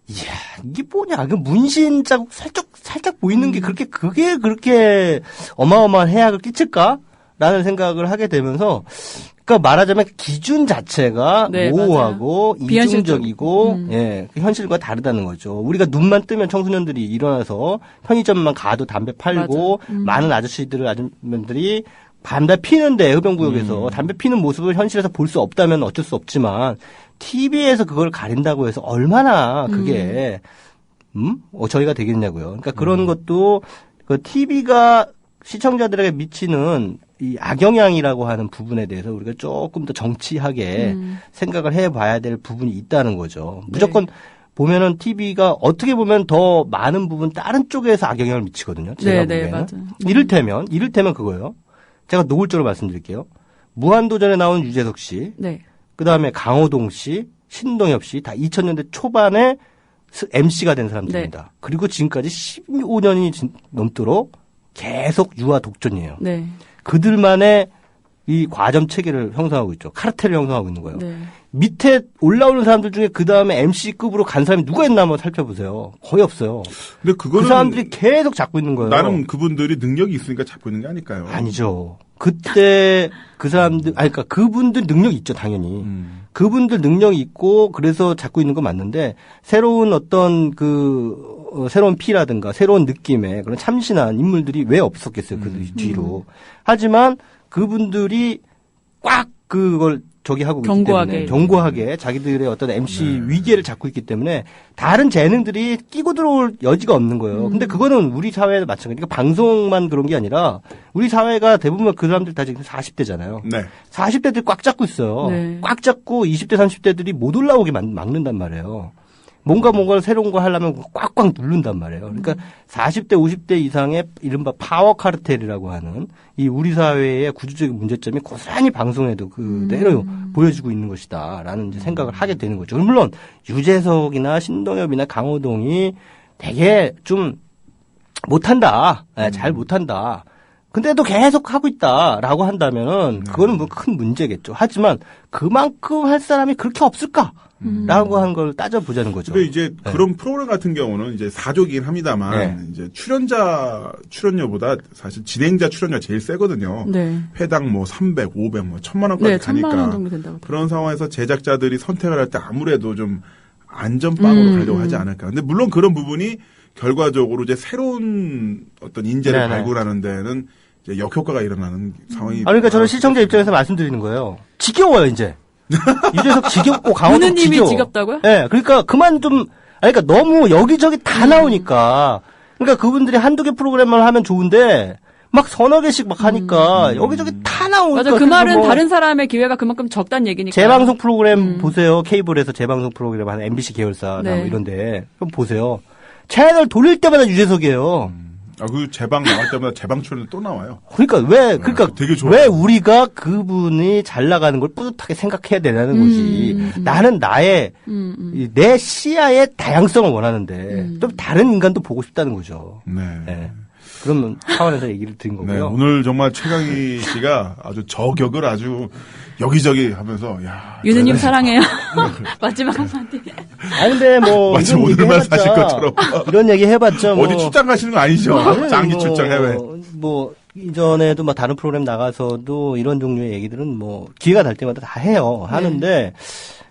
이야, 이게 뭐냐. 그 문신 자국 살짝 보이는 게 그게 그렇게 어마어마한 해악을 끼칠까라는 생각을 하게 되면서 그러니까 말하자면 기준 자체가 모호하고 이중적이고 현실과 다르다는 거죠. 우리가 눈만 뜨면 청소년들이 일어나서 편의점만 가도 담배 팔고 많은 아줌마들이 담배 피는데 흡연구역에서 담배 피는 모습을 현실에서 볼 수 없다면 어쩔 수 없지만 TV에서 그걸 가린다고 해서 얼마나 그게 저희가 되겠냐고요. 그러니까 그런 것도 그 TV가 시청자들에게 미치는 이 악영향이라고 하는 부분에 대해서 우리가 조금 더 정치하게 생각을 해봐야 될 부분이 있다는 거죠. 무조건 보면은 TV가 어떻게 보면 더 많은 부분 다른 쪽에서 악영향을 미치거든요. 제가 보기에는. 맞아요. 이를테면 그거예요. 제가 노골적으로 말씀드릴게요. 무한도전에 나온 유재석 씨, 그다음에 강호동 씨, 신동엽 씨 다 2000년대 초반에 MC가 된 사람들입니다. 그리고 지금까지 15년이 넘도록 계속 유아 독존이에요. 그들만의 이 과점 체계를 형성하고 있죠. 카르텔을 형성하고 있는 거예요. 밑에 올라오는 사람들 중에 그 다음에 MC급으로 간 사람이 누가 있나 한번 살펴보세요. 거의 없어요.
근데 그거는
그 사람들이 계속 잡고 있는 거예요.
나는 그분들이 능력이 있으니까 잡고 있는 게 아닐까요?
아니죠. 그때 그 사람들, 그러니까 그분들 능력이 있죠, 당연히. 그분들 능력이 있고 그래서 잡고 있는 건 맞는데 새로운 어떤 새로운 피라든가 새로운 느낌의 그런 참신한 인물들이 왜 없었겠어요, 그 뒤로. 하지만 그분들이 꽉 그걸 하고 있기 때문에 견고하게 자기들의 어떤 MC 위계를 잡고 있기 때문에 다른 재능들이 끼고 들어올 여지가 없는 거예요. 근데 그거는 우리 사회에 마찬가지니까 방송만 그런 게 아니라 우리 사회가 대부분 그 사람들 다 지금 40대잖아요. 40대들이 꽉 잡고 있어요. 꽉 잡고 20대, 30대들이 못 올라오게 막는단 말이에요. 뭔가 새로운 거 하려면 꽉꽉 누른단 말이에요. 그러니까 40대, 50대 이상의 이른바 파워 카르텔이라고 하는 이 우리 사회의 구조적인 문제점이 고스란히 방송에도 그대로 보여주고 있는 것이다라는 이제 생각을 하게 되는 거죠. 물론 유재석이나 신동엽이나 강호동이 되게 좀 못한다. 잘 못한다. 근데도 계속 하고 있다라고 한다면은 그거는 뭐 큰 문제겠죠. 하지만 그만큼 할 사람이 그렇게 없을까? 라고 한 걸 따져보자는 거죠.
근데 이제 그런 프로그램 같은 경우는 이제 4조긴 합니다만, 이제 출연료보다 사실 진행자 출연료가 제일 세거든요.
네.
회당 뭐 300, 500, 뭐 1000만 원까지 가니까.
1000만 원 정도 된다고.
그런 상황에서 제작자들이 선택을 할 때 아무래도 좀 안전빵으로 가려고 하지 않을까. 근데 물론 그런 부분이 결과적으로 이제 새로운 어떤 인재를 발굴하는 데는 이제 역효과가 일어나는 상황이.
그러니까 저는 시청자 입장에서 말씀드리는 거예요. 지겨워요, 이제. 유재석 지겹고 강호동
누누님이 지겹다고요?
네, 그러니까 그만 좀, 그러니까 너무 여기저기 다 나오니까. 그러니까 그분들이 한두 개 프로그램만 하면 좋은데, 막 서너 개씩 막 하니까 여기저기 다 나오니까.
맞아, 그 말은 다른 사람의 기회가 그만큼 적다는 얘기니까.
재방송 프로그램 보세요. 케이블에서 재방송 프로그램 하는 MBC 계열사 뭐 이런데. 그럼 보세요. 채널 돌릴 때마다 유재석이에요.
그 재방 나갈 때마다 재방 출연이 또 나와요.
그러니까 되게 왜 우리가 그분이 잘 나가는 걸 뿌듯하게 생각해야 되냐는 거지. 나는 내 시야의 다양성을 원하는데 좀 다른 인간도 보고 싶다는 거죠. 네. 그런 차원에서 얘기를 드린 거고요.
네, 오늘 정말 최강희 씨가 아주 저격을 아주 여기저기 하면서, 야.
유느님 사랑해요. 마지막 한마디.
근데 뭐.
마치 오늘만 사실 것처럼.
이런 얘기 해봤죠.
어디 출장 가시는 거 아니죠? 장기 출장 해외.
이전에도 다른 프로그램 나가서도 이런 종류의 얘기들은 기회가 날 때마다 다 해요. 하는데,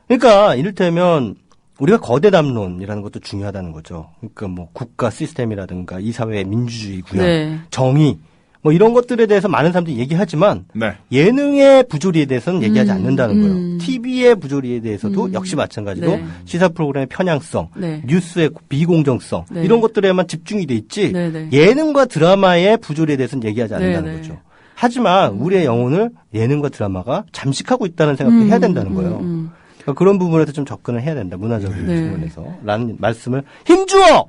그러니까 이를테면, 우리가 거대 담론이라는 것도 중요하다는 거죠. 그러니까 국가 시스템이라든가 이 사회의 민주주의 구현, 정의, 이런 것들에 대해서 많은 사람들이 얘기하지만 예능의 부조리에 대해서는 얘기하지 않는다는 거예요. TV의 부조리에 대해서도 역시 마찬가지로 시사 프로그램의 편향성, 뉴스의 비공정성 이런 것들에만 집중이 돼 있지 예능과 드라마의 부조리에 대해서는 얘기하지 않는다는 거죠. 하지만 우리의 영혼을 예능과 드라마가 잠식하고 있다는 생각도 해야 된다는 거예요. 그런 부분에서 좀 접근을 해야 된다. 문화적인 측면에서. 라는 말씀을 힘주어!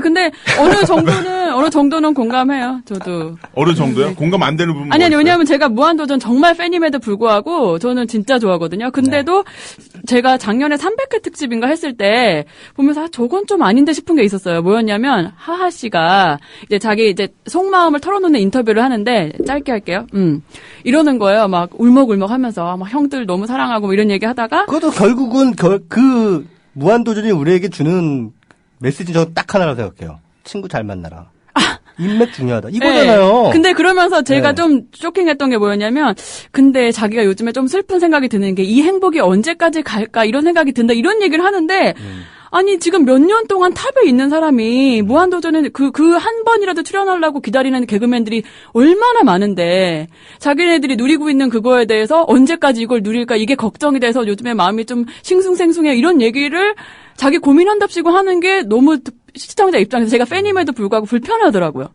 근데 어느 정도는 공감해요. 저도.
어느 정도요? 공감 안 되는 부분.
아니, 왜냐하면 제가 무한도전 정말 팬임에도 불구하고 저는 진짜 좋아하거든요. 근데도 제가 작년에 300회 특집인가 했을 때 보면서 저건 좀 아닌데 싶은 게 있었어요. 뭐였냐면 하하 씨가 이제 자기 속마음을 털어놓는 인터뷰를 하는데 짧게 할게요. 이러는 거예요. 막 울먹울먹 하면서 막 형들 너무 사랑하고 이런 얘기 하다가.
그것도 결국은 그 무한도전이 우리에게 주는 메시지 저는 딱 하나라고 생각해요. 친구 잘 만나라. 인맥 중요하다. 이거잖아요.
근데 그러면서 제가 좀 쇼킹했던 게 뭐였냐면, 근데 자기가 요즘에 좀 슬픈 생각이 드는 게 이 행복이 언제까지 갈까 이런 생각이 든다 이런 얘기를 하는데 아니 지금 몇 년 동안 탑에 있는 사람이 무한도전에 그 한 번이라도 출연하려고 기다리는 개그맨들이 얼마나 많은데 자기네들이 누리고 있는 그거에 대해서 언제까지 이걸 누릴까 이게 걱정이 돼서 요즘에 마음이 좀 싱숭생숭해 이런 얘기를 자기 고민한답시고 하는 게 너무 시청자 입장에서 제가 팬임에도 불구하고 불편하더라고요.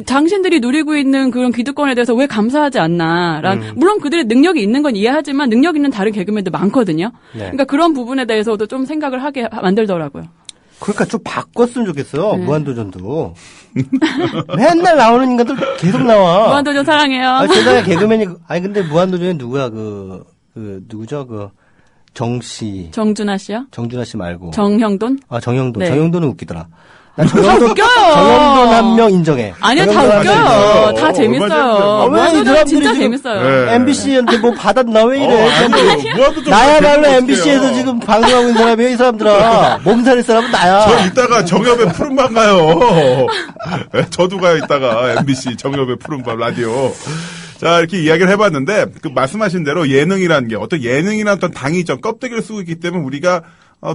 당신들이 누리고 있는 그런 기득권에 대해서 왜 감사하지 않나. 물론 그들의 능력이 있는 건 이해하지만 능력 있는 다른 개그맨도 많거든요. 그러니까 그런 부분에 대해서도 좀 생각을 하게 만들더라고요.
그러니까 좀 바꿨으면 좋겠어요. 무한도전도. 맨날 나오는 인간들 계속 나와.
무한도전 사랑해요.
세상에 개그맨이 근데 무한도전에 누구야 누구죠 정씨.
정준하 씨요?
정준하 씨 말고.
정형돈?
정형돈.
네.
정형돈은 웃기더라.
다 웃겨요.
정형돈 한 명 인정해.
아니요, 다 웃겨요. 다 재밌어요. 무한도전 진짜 재밌어요.
MBC한테 받았나 왜 이래. 나야말로 MBC에서 지금 방송하고 있는 사람이에요, 이 사람들아. 몸살일 사람은 나야.
저 이따가 정엽의 푸른밤 가요. 저도 가요, 이따가. MBC 정엽의 푸른밤 라디오. 자, 이렇게 이야기를 해봤는데, 말씀하신 대로 예능이라는 게, 어떤 예능이나 어떤 당이 좀 껍데기를 쓰고 있기 때문에 우리가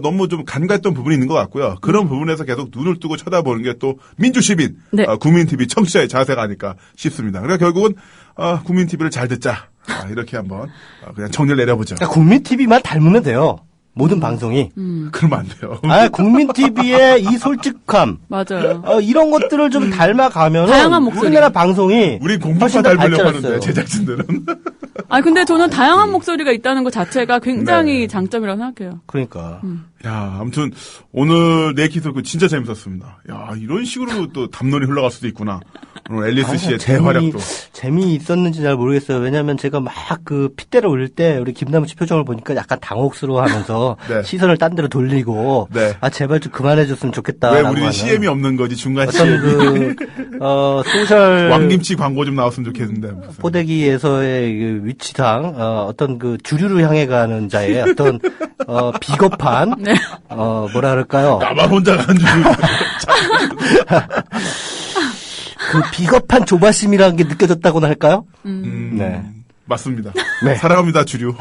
너무 좀 간과했던 부분이 있는 것 같고요. 그런 부분에서 계속 눈을 뜨고 쳐다보는 게 또 민주시민, 국민TV 청취자의 자세가 아닐까 싶습니다. 그러니까 결국은, 국민TV를 잘 듣자. 이렇게 한번, 그냥 정리를 내려보죠.
그러니까 국민TV만 닮으면 돼요. 모든 방송이.
그러면 안 돼요.
국민TV의 이 솔직함.
맞아요.
이런 것들을 좀 닮아가면.
다양한 목소리.
우리나라 방송이.
우리 공부만 닮으려고 하는데, 제작진들은.
근데 저는 다양한 목소리가 있다는 것 자체가 굉장히 장점이라고 생각해요.
그러니까.
야, 아무튼 오늘 네이키토크 진짜 재밌었습니다. 야, 이런 식으로 또 담론이 흘러갈 수도 있구나. 오늘 앨리스 씨의 대활약도.
재미있었는지 잘 모르겠어요. 왜냐면 제가 막 그 핏대를 올릴 때 우리 김남우 씨 표정을 보니까 약간 당혹스러워하면서 네. 시선을 딴 데로 돌리고 네. 아 제발 좀 그만해줬으면 좋겠다.
왜 우리는 CM이 없는 거지 중간
어떤
CM.
소셜
왕김치 광고 좀 나왔으면 좋겠는데. 무슨.
포대기에서의 그 위치상 어떤 그 주류를 향해 가는 자의 어떤 비겁한
네.
뭐라 그럴까요?
나만 혼자 가는 줄.
그 비겁한 조바심이라는 게 느껴졌다고나 할까요? 네.
맞습니다.
네.
사랑합니다, 주류.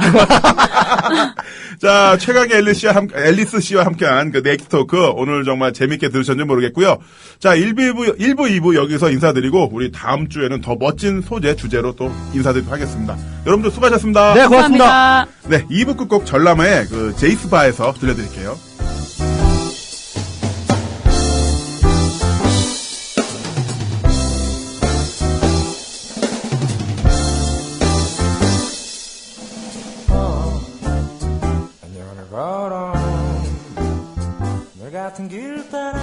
자, 최강의 앨리스 씨와 함께한 그 네이키토크 오늘 정말 재밌게 들으셨는지 모르겠고요. 자, 1부, 2부 여기서 인사드리고 우리 다음 주에는 더 멋진 소재, 주제로 또 인사드리도록 하겠습니다. 여러분들 수고하셨습니다.
네, 고맙습니다.
감사합니다.
네, 2부 끝곡 전람회의 그 제이스바에서 들려드릴게요.
널 같은 길 따라